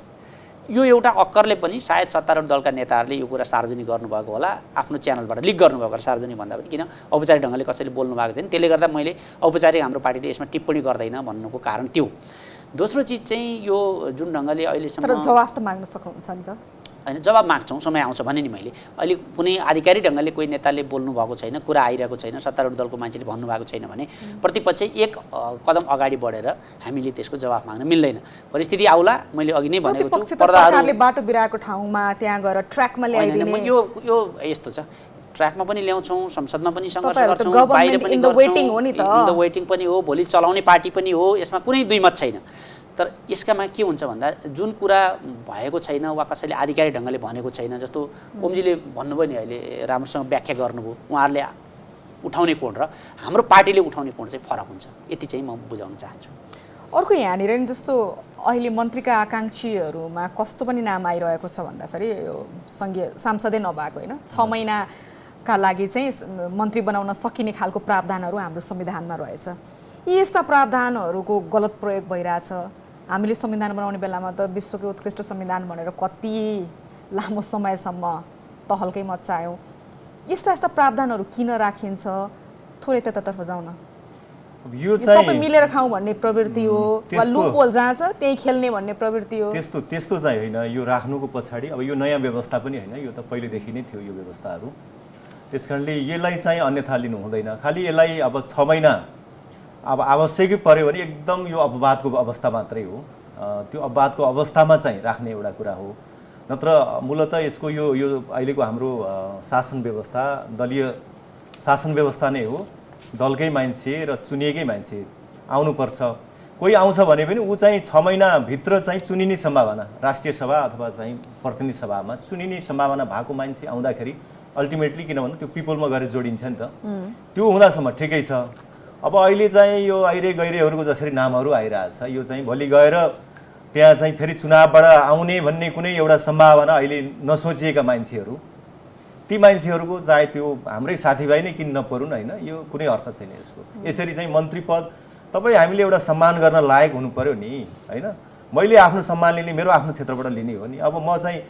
यो एउटा अक्करले पनि सायद सत्तारूढ दलका नेताहरूले यो कुरा सार्वजनिक गर्नुभएको होला, आफ्नो च्यानलबाट लिक गर्नुभएको होला। सार्वजनिक भन्दा पनि किन औपचारिक ढङ्गले कसैले बोल्नु भएको छैन, त्यसले गर्दा मैले औपचारिक हाम्रो पार्टीले यसमा टिप्पणी गर्दैन भन्नुको कारण त्यो। दोस्रो चिज चाहिँ यो जुन ढङ्गले अहिलेसम्म जवाफ त माग्न सक्नुहुन्छ नि त? होइन, जवाब माग्छौँ, समय आउँछ भने नि मैले। अहिले कुनै आधिकारिक ढङ्गले कोही नेताले बोल्नु भएको छैन, कुरा आइरहेको छैन, सत्तारूढ दलको मान्छेले भन्नुभएको छैन भने प्रतिपक्ष एक कदम अगाडि बढेर हामीले त्यसको जवाफ माग्न मिल्दैन। परिस्थिति आउला, मैले अघि नै भनेको छु, सरकारले बाटो बिराएको ठाउँमा त्यहाँ गएर ट्र्याकमा ल्याइदिने। यो यस्तो छ, ट्र्याकमा पनि ल्याउँछौँ, संसदमा पनि सङ्घर्ष गर्छौँ, बाहिर पनि गर्छौँ, इन द वेटिङ पनि हो, भोलि चलाउने पार्टी पनि हो, यसमा कुनै दुई मत छैन। तर यसकामा के हुन्छ भन्दा जुन कुरा भएको छैन वा कसैले आधिकारिक ढङ्गले भनेको छैन, जस्तो ओमजीले भन्नुभयो नि अहिले राम्रोसँग व्याख्या गर्नुभयो, उहाँहरूले उठाउने कोण र हाम्रो पार्टीले उठाउने कोण चाहिँ फरक हुन्छ, यति चाहिँ म बुझाउन चाहन्छु। अर्को यहाँनिर नि जस्तो अहिले मन्त्रीका आकाङ्क्षीहरूमा कस्तो पनि नाम आइरहेको छ भन्दाखेरि यो सङ्घीय सांसदै नभएको, होइन, 6 महिनाका लागि चाहिँ मन्त्री बनाउन सकिने खालको प्रावधानहरू हाम्रो संविधानमा रहेछ। यी यस्ता प्रावधानहरूको गलत प्रयोग भइरहेछ। हामीले संविधान बनाउने बेलामा त विश्वकै उत्कृष्ट संविधान भनेर कति लामो समयसम्म तहल्कै मच्चायौँ। यस्ता प्रावधानहरू किन राखिन्छ? थोरै त्यतातर्फ जाउँ न। यो चाहिँ सबै मिलेर खाउँ भन्ने प्रवृत्ति हो वा लुपहोल जहाँ छ त्यही खेल्ने भन्ने प्रवृत्ति हो? त्यस्तो चाहिँ होइन। यो राख्नुको पछाडि अब यो नयाँ व्यवस्था पनि होइन, यो त पहिलेदेखि नै थियो यो व्यवस्थाहरू। त्यसकारणले यसलाई चाहिँ अन्यथा लिनु हुँदैन। खालि यसलाई अब 6 महिना अब आवश्यकै पर्यो भने एकदम यो अपवादको अवस्था मात्रै हो, त्यो अपवादको अवस्थामा चाहिँ राख्ने एउटा कुरा हो। नत्र मूलतः यसको यो अहिलेको हाम्रो शासन व्यवस्था दलीय शासन व्यवस्था नै हो। दलकै मान्छे र चुनिएकै मान्छे आउनुपर्छ। कोही आउँछ भने पनि ऊ चाहिँ 6 महिनाभित्र चाहिँ चुनिने सम्भावना, राष्ट्रिय सभा अथवा चाहिँ प्रतिनिधि सभामा चुनिने सम्भावना भएको मान्छे आउँदाखेरि अल्टिमेटली किन भन्नु त्यो पिपलमा गएर जोडिन्छ नि त। त्यो हुँदासम्म ठिकै छ। अब अहिले चाहिँ यो आइरे गइरेहरूको जसरी नामहरू आइरहेछ, यो चाहिँ भोलि गएर त्यहाँ चाहिँ फेरि चुनावबाट आउने भन्ने कुनै एउटा सम्भावना अहिले नसोचिएका मान्छेहरू, ती मान्छेहरूको चाहे त्यो हाम्रै साथीभाइ नै किन नपरुन्, होइन, यो कुनै अर्थ छैन यसको। यसरी चाहिँ मन्त्री पद तपाईँ हामीले एउटा सम्मान गर्न लायक हुनु पर्यो नि, होइन। मैले आफ्नो सम्मान लिने, मेरो आफ्नो क्षेत्रबाट लिने हो नि। अब म चाहिँ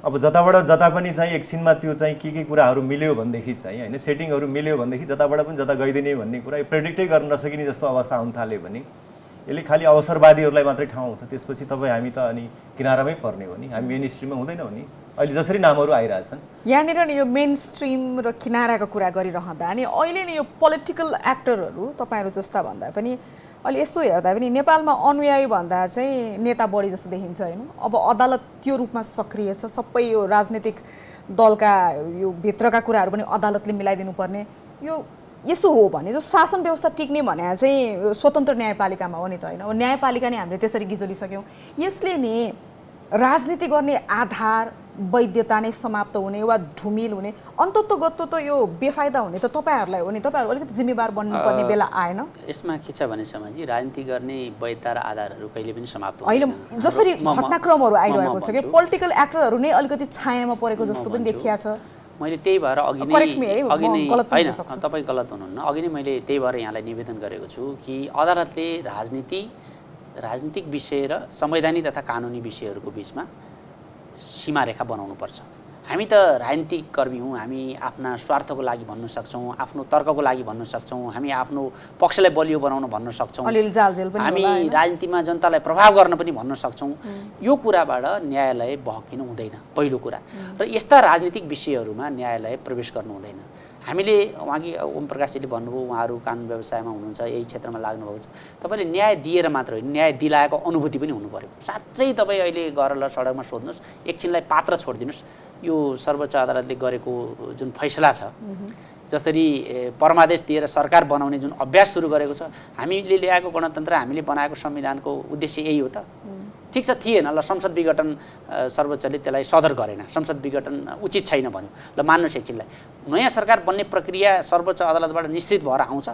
अब जताबाट जता पनि चाहिँ एकछिनमा त्यो चाहिँ के कुराहरू मिल्यो भनेदेखि चाहिँ, होइन, सेटिङहरू मिल्यो भनेदेखि जताबाट पनि जता गइदिने भन्ने कुरा प्रेडिक्टै गर्न नसकिने जस्तो अवस्था आउन थाल्यो भने यसले खालि अवसरवादीहरूलाई मात्रै ठाउँ आउँछ। त्यसपछि तपाईँ हामी त अनि किनारामै पर्ने हो नि, हामी मेन स्ट्रिममा हुँदैनौँ नि। अहिले जसरी नामहरू आइरहेछन् यहाँनिर नि यो मेन स्ट्रिम र किनाराको कुरा गरिरहँदा नि अहिले नि यो पोलिटिकल एक्टरहरू तपाईँहरू जस्ता भन्दा पनि अहिले यसो हेर्दा पनि नेपालमा अनुयायी भन्दा चाहिँ नेता बढी जस्तो देखिन्छ होइन। अब अदालत त्यो रूपमा सक्रिय छ, सबै यो राजनीतिक दलका यो भित्रका कुराहरू पनि अदालतले मिलाइदिनु पर्ने, यो यसो हो भने जो शासन व्यवस्था टिक्ने भने चाहिँ स्वतन्त्र न्यायपालिकामा हो नि त होइन। अब न्यायपालिका नै हामीले त्यसरी गिजोलिसक्यौँ, यसले नि राजनीति गर्ने आधार वैधता नै समाप्त हुने वा ढुमिल हुने, अन्ततोगत्तो त यो बेफाइदा हुने त तपाईँहरूलाई हो नि। तपाईँहरू अलिकति जिम्मेवार बन्नुपर्ने बेला आएन? यसमा के छ भने समाजी राजनीति गर्ने वैधता र आधारहरू कहिले पनि समाप्त होइन, हुँदैन। जसरी घटनाक्रमहरू आइरहेको छ कि पोलिटिकल एक्टरहरू नै अलिकति छायामा परेको जस्तो पनि देखिया छ। मैले त्यही भएर अघि नै होइन तपाईँ गलत हुनुहुन्न, अघि नै मैले त्यही भएर यहाँलाई निवेदन गरेको छु कि अदालतले राजनीतिक विषय र संवैधानिक तथा कानुनी विषयहरूको बिचमा सीमारेखा बनाउनुपर्छ। हामी त राजनीतिक कर्मी हौँ, हामी आफ्ना स्वार्थको लागि भन्न सक्छौँ, आफ्नो तर्कको लागि भन्न सक्छौँ, हामी आफ्नो पक्षलाई बलियो बनाउन भन्न सक्छौँ, हामी राजनीतिमा जनतालाई प्रभाव गर्न पनि भन्न सक्छौँ। यो कुराबाट न्यायालय बहकिनु हुँदैन पहिलो कुरा। र यस्ता राजनीतिक विषयहरूमा न्यायालय प्रवेश गर्नु हुँदैन। हामीले उहाँकी ओम प्रकाशजीले भन्नुभयो, उहाँहरू कानुन व्यवसायमा हुनुहुन्छ, यही क्षेत्रमा लाग्नुभएको छ, तपाईँले न्याय दिएर मात्र होइन, न्याय दिलाएको अनुभूति पनि हुनु पर्यो। साँच्चै तपाईँ अहिले गएर सडकमा सोध्नुहोस्, एकछिनलाई पात्र छोडिदिनुहोस्, यो सर्वोच्च अदालतले गरेको जुन फैसला छ, जसरी परमादेश दिएर सरकार बनाउने जुन अभ्यास सुरु गरेको छ, हामीले ल्याएको गणतन्त्र, हामीले बनाएको संविधानको उद्देश्य यही हो त? ठिक छ, थिएन ल, संसद विघटन सर्वोच्चले त्यसलाई सदर गरेन, संसद विघटन उचित छैन भन्यो, ल मान्नुहोस् एकछिनलाई, नयाँ सरकार बन्ने प्रक्रिया सर्वोच्च अदालतबाट निश्चित भएर आउँछ।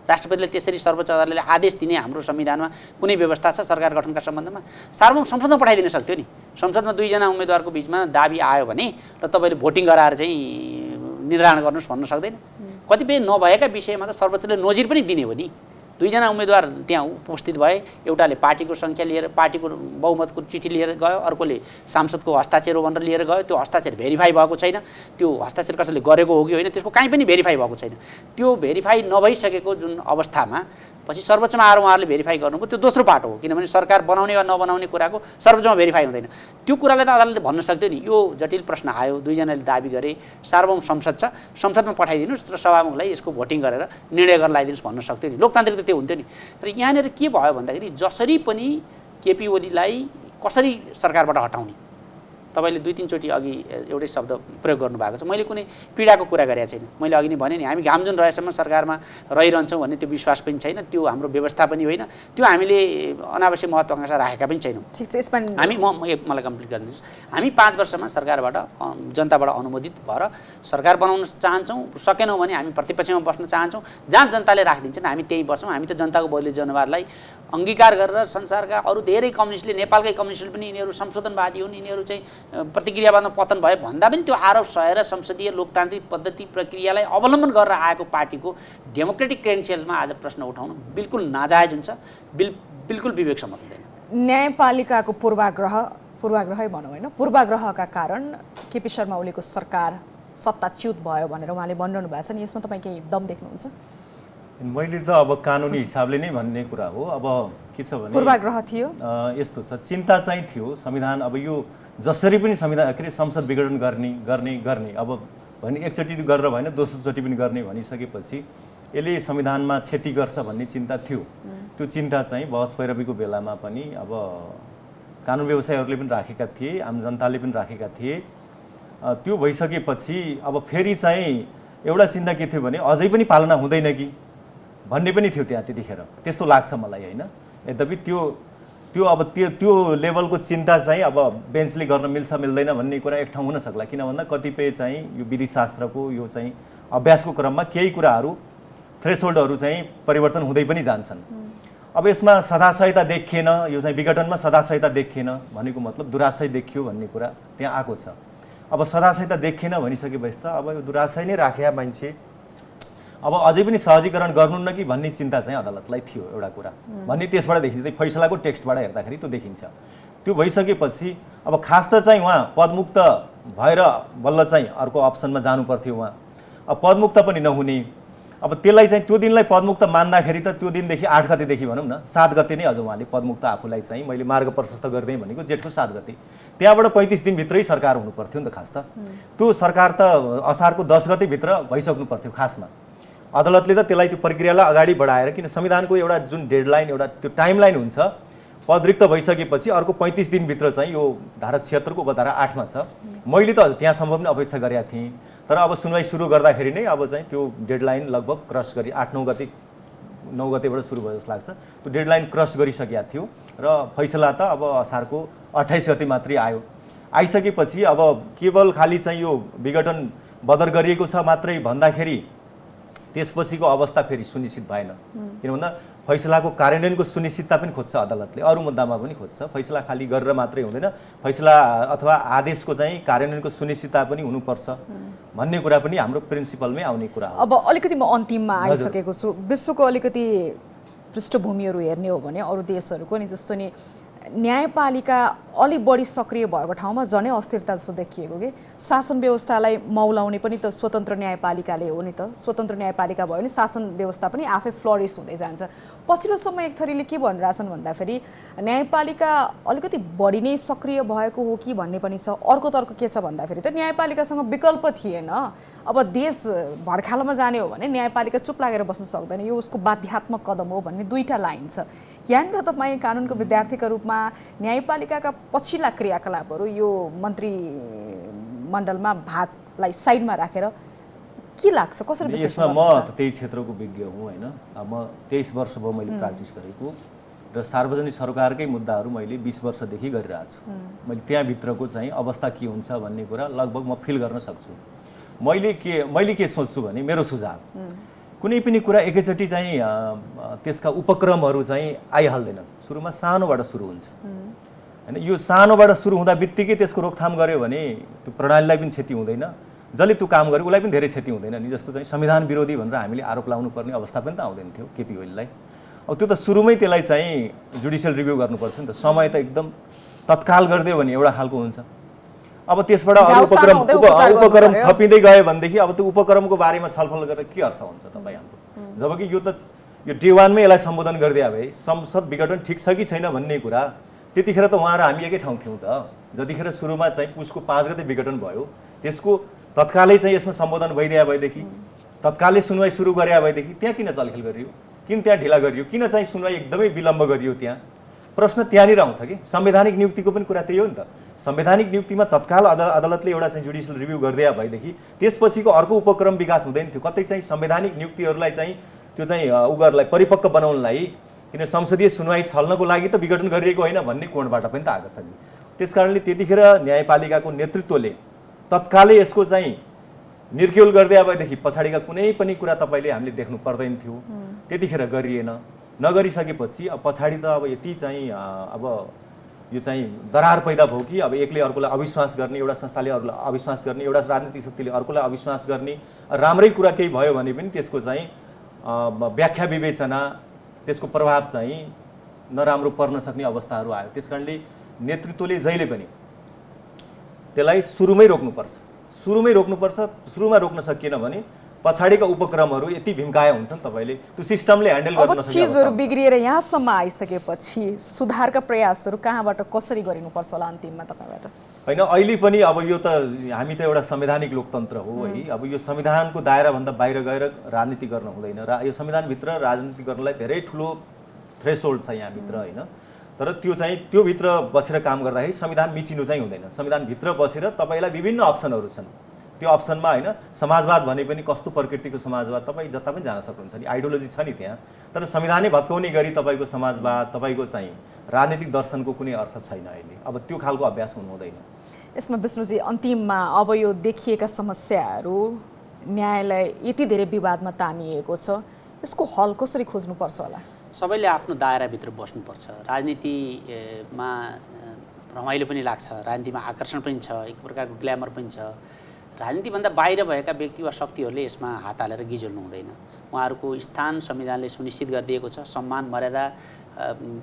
राष्ट्रपतिले त्यसरी सर्वोच्च अदालतले आदेश दिने हाम्रो संविधानमा कुनै व्यवस्था छ सरकार गठनका सम्बन्धमा? सार्वभौम संसदमा पठाइदिन सक्थ्यो नि। संसदमा 2 जना उम्मेदवारको बिचमा दाबी आयो भने र तपाईँले भोटिङ गराएर चाहिँ निर्धारण गर्नुहोस् भन्न सक्दैन? कतिपय नभएका विषयमा त सर्वोच्चले नजिर पनि दिने हो नि। 2 जना उम्मेदवार त्यहाँ उपस्थित भए, एउटाले पार्टीको सङ्ख्या लिएर, पार्टीको बहुमतको चिठी लिएर गयो, अर्कोले सांसदको हस्ताक्षर हो भनेर लिएर गयो, त्यो हस्ताक्षर भेरिफाई भएको छैन, त्यो हस्ताक्षर कसैले गरेको हो कि होइन त्यसको कहीँ पनि भेरिफाई भएको छैन। त्यो भेरिफाई नभइसकेको जुन अवस्थामा पछि सर्वोच्चमा आएर उहाँहरूले भेरिफाई गर्नुभयो, त्यो दोस्रो पाटो हो, किनभने सरकार बनाउने वा नबनाउने कुराको सर्वोच्चमा भेरिफाई हुँदैन। त्यो कुरालाई त अदालतले भन्न सक्थ्यो नि, यो जटिल प्रश्न आयो, 2 जनाले दाबी गरे, सार्वभौम संसद छ, संसदमा पठाइदिनुहोस् र सभामुखलाई यसको भोटिङ गरेर निर्णय गरेर लगाइदिनुहोस् भन्न सक्थ्यो नि। लोकतान्त्रिक त्यो हुन्थ्यो नि। तर यहाँनिर के भयो भन्दाखेरि जसरी पनि केपी ओलीलाई कसरी सरकारबाट हटाउने, तपाईँले 2-3 चोटि अघि एउटै शब्द प्रयोग गर्नुभएको छ, मैले कुनै पीडाको कुरा गरेको छैन। मैले अघि नै भने नि, हामी घाम जुन रहेसम्म सरकारमा रहिरहन्छौँ भन्ने त्यो विश्वास पनि छैन, त्यो हाम्रो व्यवस्था पनि होइन, त्यो हामीले अनावश्यक महत्त्वाकांक्षा राखेका पनि छैनौँ। हामी मलाई कम्प्लिट गरिदिनुहोस्, हामी 5 वर्षमा सरकारबाट जनताबाट अनुमोदित भएर सरकार बनाउन चाहन्छौँ, सकेनौँ भने हामी प्रतिपक्षमा बस्न चाहन्छौँ, जहाँ जनताले राखिदिन्छन् हामी त्यहीँ बस्छौँ। हामी त जनताको बलियो जनवादलाई अङ्गीकार गरेर संसारका अरू धेरै कम्युनिस्टले, नेपालकै कम्युनिस्टले पनि यिनीहरू संशोधनवादी हुन्, यिनीहरू चाहिँ प्रतिक्रियावादमा पतन भए भन्दा पनि त्यो आरोप सहेर संसदीय लोकतान्त्रिक पद्धति प्रक्रियालाई अवलम्बन गरेर आएको पार्टीको डेमोक्रेटिक क्रेडेन्सियलमा आज प्रश्न उठाउनु बिल्कुल नाजायज हुन्छ, बिल्कुल विवेक सम्मत हुँदैन। न्यायपालिकाको पूर्वाग्रहै भनौँ होइन, पूर्वाग्रहका कारण केपी शर्मा ओलीको सरकार सत्ताच्युत भयो भनेर उहाँले भनिरहनु भएको छ नि, यसमा तपाईँ केही दम देख्नुहुन्छ? मैले त अब कानुनी हिसाबले नै भन्ने कुरा हो। अब के छ भने पूर्वाग्रह थियो, यस्तो छ, चिन्ता चाहिँ थियो संविधान, अब यो जसरी पनि संविधान के अरे संसद विघटन गर्ने अब भने एकचोटि गरेर भएन, दोस्रोचोटि पनि गर्ने भनिसकेपछि यसले संविधानमा क्षति गर्छ भन्ने चिन्ता थियो। त्यो चिन्ता चाहिँ बहस पैरवीको बेलामा पनि अब कानुन व्यवसायीहरूले पनि राखेका थिए, आम जनताले पनि राखेका थिए। त्यो भइसकेपछि अब फेरि चाहिँ एउटा चिन्ता के थियो भने अझै पनि पालना हुँदैन कि भन्ने पनि थियो त्यहाँ त्यतिखेर, त्यस्तो लाग्छ मलाई होइन। यद्यपि त्यो अब त्यो लेभलको चिन्ता चाहिँ अब बेन्चले गर्न मिल्छ मिल्दैन भन्ने कुरा एक ठाउँ हुन सक्ला, किन भन्दा कतिपय चाहिँ यो विधिशास्त्रको यो चाहिँ अभ्यासको क्रममा केही कुराहरू थ्रेसहोल्डहरू चाहिँ परिवर्तन हुँदै पनि जान्छन्। अब यसमा सदाशयता देखिएन, यो चाहिँ विघटनमा सदाशयता देखिएन भनेको मतलब दुराशय देखियो भन्ने कुरा त्यहाँ आएको छ। अब सदाशयता देखिएन भनिसकेपछि त अब यो दुराशय नै राखेका मान्छे अब अझै पनि सहजीकरण गर्नुहुन्न कि भन्ने चिन्ता चाहिँ अदालतलाई थियो एउटा कुरा भन्ने त्यसबाट देखिन्छ, फैसलाको टेक्स्टबाट हेर्दाखेरि त्यो देखिन्छ। त्यो भइसकेपछि अब खास त चाहिँ उहाँ पदमुक्त भएर बल्ल चाहिँ अर्को अप्सनमा जानु पर्थ्यो उहाँ, अब पदमुक्त पनि नहुने, अब त्यसलाई चाहिँ त्यो दिनलाई पदमुक्त मान्दाखेरि त त्यो दिनदेखि 8 गतेदेखि भनौँ न 7 गते नै अझ उहाँले पदमुक्त आफूलाई चाहिँ मैले मार्ग प्रशस्त गरिदिएँ भनेको जेठको 7 गते, त्यहाँबाट 35 दिनभित्रै सरकार हुनु पर्थ्यो नि त खास त। त्यो सरकार त असारको 10 गतेभित्र भइसक्नु पर्थ्यो खासमा। अदालतले त त्यसलाई त्यो प्रक्रियालाई अगाडि बढाएर, किन संविधानको एउटा जुन डेडलाइन, एउटा त्यो टाइमलाइन हुन्छ, पद रिक्त भइसकेपछि अर्को 35 दिनभित्र चाहिँ यो धारा 76 को उपधारा 8 मा छ। मैले त त्यहाँसम्म पनि अपेक्षा गरेका थिएँ, तर अब सुनवाई सुरु गर्दाखेरि नै अब चाहिँ त्यो डेडलाइन लगभग क्रस गरी 8-9 गतेबाट सुरु भयो जस्तो लाग्छ, त्यो डेडलाइन क्रस गरिसकेका थियो र फैसला त अब असारको 28 गते मात्रै आयो। आइसकेपछि अब केवल खालि चाहिँ यो विघटन बदर गरिएको छ मात्रै भन्दाखेरि त्यसपछिको अवस्था फेरि सुनिश्चित भएन। किन भन्दा फैसलाको कार्यान्वयनको सुनिश्चितता पनि खोज्छ अदालतले, अरू मुद्दामा पनि खोज्छ। फैसला खाली गरेर मात्रै हुँदैन, फैसला अथवा आदेशको चाहिँ कार्यान्वयनको सुनिश्चितता पनि हुनुपर्छ भन्ने कुरा पनि हाम्रो प्रिन्सिपलमै आउने कुरा हो। अब अलिकति म अन्तिममा आइसकेको छु। विश्वको अलिकति पृष्ठभूमिहरू हेर्ने हो भने अरू देशहरूको नि जस्तो नि न्यायपालिका अलि बढी सक्रिय भएको ठाउँमा झनै अस्थिरता जस्तो देखिएको कि शासन व्यवस्थालाई मौलाउने पनि त स्वतन्त्र न्यायपालिकाले हो नि त। स्वतन्त्र न्यायपालिका भयो भने शासन व्यवस्था पनि आफै फ्लरिस हुँदै जान्छ। पछिल्लो समय एक थरीले के भनिरहेछन् भन्दाखेरि न्यायपालिका अलिकति बढी नै सक्रिय भएको हो कि भन्ने पनि छ। अर्को तर्क के छ भन्दाखेरि त न्यायपालिकासँग विकल्प थिएन। अब देश भड्खालोमा जाने हो भने न्यायपालिका चुप लागेर बस्न सक्दैन, यो उसको बाध्यात्मक कदम हो भन्ने दुईटा लाइन छ। यहाँनिर तपाईँ कानुनको विद्यार्थीका रूपमा न्यायपालिकाका पछिल्ला क्रियाकलापहरू यो मन्त्रीमण्डलमा भागलाई साइडमा राखेर के लाग्छ, कसरी यसमा म त्यही क्षेत्रको विज्ञ हुँ होइन। म 23 वर्ष भयो मैले प्र्याक्टिस गरेको र सार्वजनिक सरकारकै मुद्दाहरू मैले 20 वर्षदेखि गरिरहेको छु। मैले त्यहाँभित्रको चाहिँ अवस्था के हुन्छ भन्ने कुरा लगभग म फिल गर्न सक्छु। मैले के सोच्छु भने मेरो सुझाव कुनै पनि कुरा एकैचोटि चाहिँ त्यसका उपक्रमहरू चाहिँ आइहाल्दैनन्। सुरुमा सानोबाट सुरु हुन्छ हैन। यो सानोबाट सुरु हुँदा बित्तिकै त्यसको रोकथाम गर्यो भने त्यो प्रणालीलाई पनि क्षति हुँदैन, जसले त्यो काम गर्यो उसलाई पनि धेरै क्षति हुँदैन नि। जस्तो चाहिँ संविधान विरोधी भनेर हामीले आरोप लाउनु पर्ने अवस्था पनि त आउँदैन थियो केपी ओलीलाई। अब त्यो त सुरुमै त्यसलाई चाहिँ जुडिसियल रिभ्यू गर्नु पर्थ्यो नि त। समय त एकदम तत्काल गरिदियो भने एउटा खालको हुन्छ। अब त्यसबाट अरू उपक्रम थपिँदै गयो भनेदेखि अब त्यो उपक्रमको बारेमा छलफल गरेर के अर्थ हुन्छ तपाईँ हाम्रो? जबकि यो त यो डे 1 मै यसलाई सम्बोधन गरिदिए भए संसद विघटन ठिक छ कि छैन भन्ने कुरा त्यतिखेर त उहाँ र हामी एकै ठाउँ थियौँ त। जतिखेर सुरुमा चाहिँ पुसको 5 गते विघटन भयो त्यसको तत्कालै चाहिँ यसमा सम्बोधन भइदिया भएदेखि, तत्कालै सुनवाई सुरु गरे भएदेखि त्यहाँ किन चलखेल गरियो, किन त्यहाँ ढिला गरियो, किन चाहिँ सुनवाई एकदमै विलम्ब गरियो? त्यहाँ प्रश्न त्यहाँनिर आउँछ कि संवैधानिक नियुक्तिको पनि कुरा त्यही हो नि त। संवैधानिक नियुक्तिमा तत्काल अदालतले एउटा चाहिँ जुडिसियल रिभ्यू गरिदिया भएदेखि त्यसपछिको अर्को उपक्रम विकास हुँदैन थियो। कतै चाहिँ संवैधानिक नियुक्तिहरूलाई चाहिँ त्यो चाहिँ उनीहरूलाई परिपक्व बनाउनलाई, किन संसदीय सुनवाई छल्नको लागि त विघटन गरिएको होइन भन्ने कोणबाट पनि त आएको छ नि। त्यसकारणले त्यतिखेर न्यायपालिकाको नेतृत्वले तत्कालै यसको चाहिँ निर्क्युल गरिदिया भएदेखि पछाडिका कुनै पनि कुरा तपाईँले हामीले देख्नु पर्दैन थियो। त्यतिखेर गरिएन। नगरिसकेपछि अब पछाडि त अब यति चाहिँ अब यो चाहिँ दरार पैदा भयो कि अब एकले अर्कोलाई अविश्वास गर्ने, एउटा संस्थाले अरूलाई अविश्वास गर्ने, एउटा राजनीतिक शक्तिले अर्कोलाई अविश्वास गर्ने। राम्रै कुरा केही भयो भने पनि त्यसको चाहिँ व्याख्या विवेचना, त्यसको प्रभाव चाहिँ नराम्रो पर्न सक्ने अवस्थाहरू आयो। त्यसकारणले नेतृत्वले जहिले पनि त्यसलाई सुरुमै रोक्नुपर्छ। सुरुमा रोक्न सकिएन भने पछाडिका उपक्रमहरू यति भीमकाय हुन्छन् तपाईँले त्यो सिस्टमले ह्यान्डल गर्न नसक्ने। चिजहरू बिग्रिएर यहाँसम्म आइसकेपछि सुधारका प्रयासहरू कहाँबाट कसरी गरिनुपर्छ होला अन्तिममा तपाईँबाट? होइन, अहिले पनि अब यो त हामी त एउटा संवैधानिक लोकतन्त्र हो है। अब यो संविधानको दायराभन्दा बाहिर गएर राजनीति गर्न हुँदैन। यो संविधानभित्र राजनीति गर्नलाई धेरै ठुलो थ्रेसहोल्ड छ यहाँभित्र होइन। तर त्यो भित्र बसेर काम गर्दाखेरि संविधान मिचिनु चाहिँ हुँदैन। संविधानभित्र बसेर तपाईँलाई विभिन्न अप्सनहरू छन्। त्यो अप्सनमा होइन समाजवाद भने पनि कस्तो प्रकृतिको समाजवाद तपाईँ जता पनि जान सक्नुहुन्छ नि, आइडियोलोजी छ नि त्यहाँ। तर संविधानै भत्काउने गरी तपाईँको समाजवाद, तपाईँको चाहिँ राजनीतिक दर्शनको कुनै अर्थ छैन अहिले। अब त्यो खालको अभ्यास हुनु हुँदैन। यसमा विष्णुजी अन्तिममा अब यो देखिएका समस्याहरू न्यायालय यति धेरै विवादमा तानिएको छ, यसको हल कसरी खोज्नुपर्छ होला? सबैले आफ्नो दायराभित्र बस्नुपर्छ। राजनीतिमा रमाइलो पनि लाग्छ, राजनीतिमा आकर्षण पनि छ, एक प्रकारको ग्ल्यामर पनि छ। राजनीतिभन्दा बाहिर भएका व्यक्ति वा शक्तिहरूले यसमा हात हालेर गिजोल्नु हुँदैन। उहाँहरूको स्थान संविधानले सुनिश्चित गरिदिएको छ। सम्मान, मर्यादा,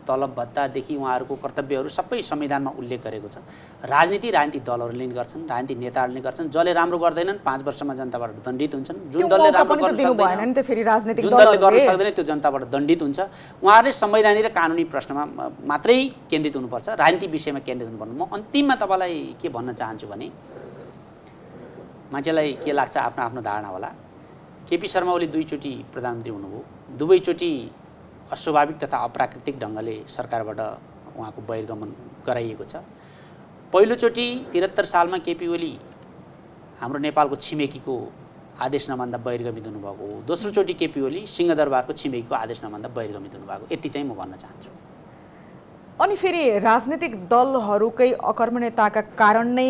तलब भत्तादेखि उहाँहरूको कर्तव्यहरू सबै संविधानमा उल्लेख गरेको छ। राजनीतिक दलहरूले नि गर्छन्, राजनीतिक नेताहरूले गर्छन्। जसले राम्रो गर्दैनन् 5 वर्षमा जनताबाट दण्डित हुन्छन्। जुन दलले राम्रो गर्न सक्दैन त्यो जनताबाट दण्डित हुन्छ। उहाँहरूले संवैधानिक र कानुनी प्रश्नमा मात्रै केन्द्रित हुनुपर्छ, राजनीतिक विषयमा केन्द्रित हुनुपर्छ। म अन्तिममा तपाईँलाई के भन्न चाहन्छु भने मान्छेलाई के लाग्छ आफ्नो आफ्नो धारणा होला केपी शर्मा ओली दुईचोटि प्रधानमन्त्री हुनुभयो, दुवैचोटि अस्वाभाविक तथा अप्राकृतिक ढङ्गले सरकारबाट उहाँको बहिर्गमन गराइएको छ। पहिलोचोटि 73 सालमा केपी ओली हाम्रो नेपालको छिमेकीको आदेश नमान्दा बहिर्गमित हुनुभएको हो। दोस्रोचोटि केपी ओली सिंहदरबारको छिमेकीको आदेश नमान्दा बहिर्गमित हुनुभएको, यति चाहिँ म भन्न चाहन्छु। अनि फेरि राजनीतिक दलहरूकै अकर्मण्यताका कारण नै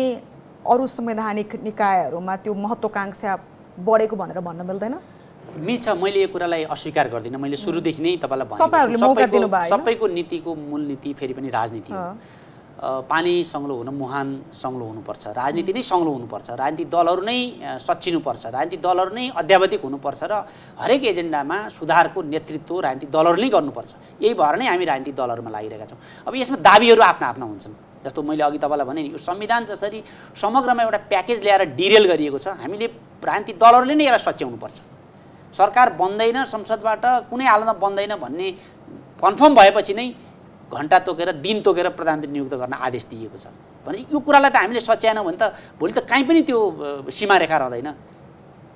अरू संवैधानिक निकायहरूमा त्यो महत्त्वाकांक्षा बढेको भनेर भन्न मिल्दैन? मिल्छ, मैले यो कुरालाई अस्वीकार गर्दिनँ। मैले सुरुदेखि नै तपाईँलाई तपाईँहरूले मौका दिनुभयो हैन? सबैको नीतिको मूल नीति फेरि पनि राजनीति हो। पानी सङ्लो हुन मुहान सङ्लो हुनुपर्छ, राजनीति नै सङ्लो हुनुपर्छ, राजनीतिक दलहरू नै सच्चिनुपर्छ, राजनीतिक दलहरू नै अध्यावधिक हुनुपर्छ र हरेक एजेन्डामा सुधारको नेतृत्व राजनीतिक दलहरू नै गर्नुपर्छ। यही भएर नै हामी राजनीतिक दलहरूमा लागिरहेका छौँ। अब यसमा दाबीहरू आफ्ना आफ्ना हुन्छन्। जस्तो मैले अघि तपाईँलाई भने नि, यो संविधान जसरी समग्रमा एउटा प्याकेज ल्याएर डिरेल गरिएको छ, हामीले राजनीतिक दलहरूले नै यसलाई सच्याउनुपर्छ। सरकार बन्दैन, संसदबाट कुनै हालतमा बन्दैन भन्ने कन्फर्म भएपछि नै घन्टा तोकेर दिन तोकेर प्रधानमन्त्री नियुक्त गर्न आदेश दिएको छ। भनेपछि यो कुरालाई त हामीले सच्याएनौँ भने त भोलि त कहीँ पनि त्यो सीमारेखा रहँदैन।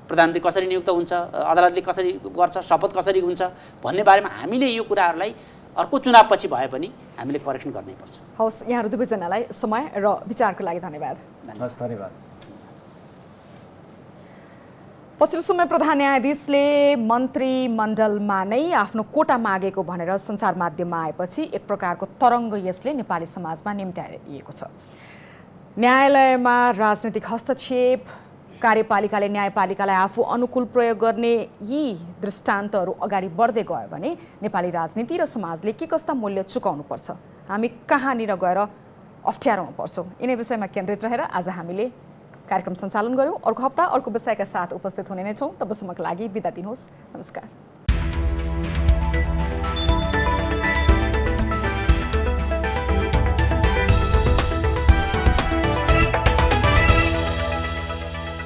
प्रधानमन्त्री कसरी नियुक्त हुन्छ, अदालतले कसरी गर्छ, शपथ कसरी हुन्छ भन्ने बारेमा हामीले यो कुराहरूलाई अर्को चुनावपछि भए पनि हामीले करेक्सन गर्नैपर्छ। हवस्, यहाँहरू दुवैजनालाई समय र विचारको लागि धन्यवाद। हस्, धन्यवाद। पछिल्लो समय प्रधान न्यायाधीशले मन्त्रीमण्डलमा नै आफ्नो कोटा मागेको भनेर सञ्चार माध्यममा आएपछि एक प्रकारको तरङ्ग यसले नेपाली समाजमा निम्त्याइएको छ। न्यायालयमा राजनीतिक हस्तक्षेप, कार्यपालिकाले न्यायपालिकालाई आफू अनुकूल प्रयोग गर्ने यी दृष्टान्तहरू अगाडि बढ्दै गयो भने नेपाली राजनीति र समाजले के कस्ता मूल्य चुकाउनुपर्छ, हामी कहाँनिर गएर अप्ठ्यारोमा पर्छौँ, यिनै विषयमा केन्द्रित रहेर आज हामीले कार्यक्रम सञ्चालन गऱ्यौँ। अर्को हप्ता अर्को विषयका साथ उपस्थित हुने नै छौँ। तबसम्मका लागि बिदा दिनुहोस्। नमस्कार।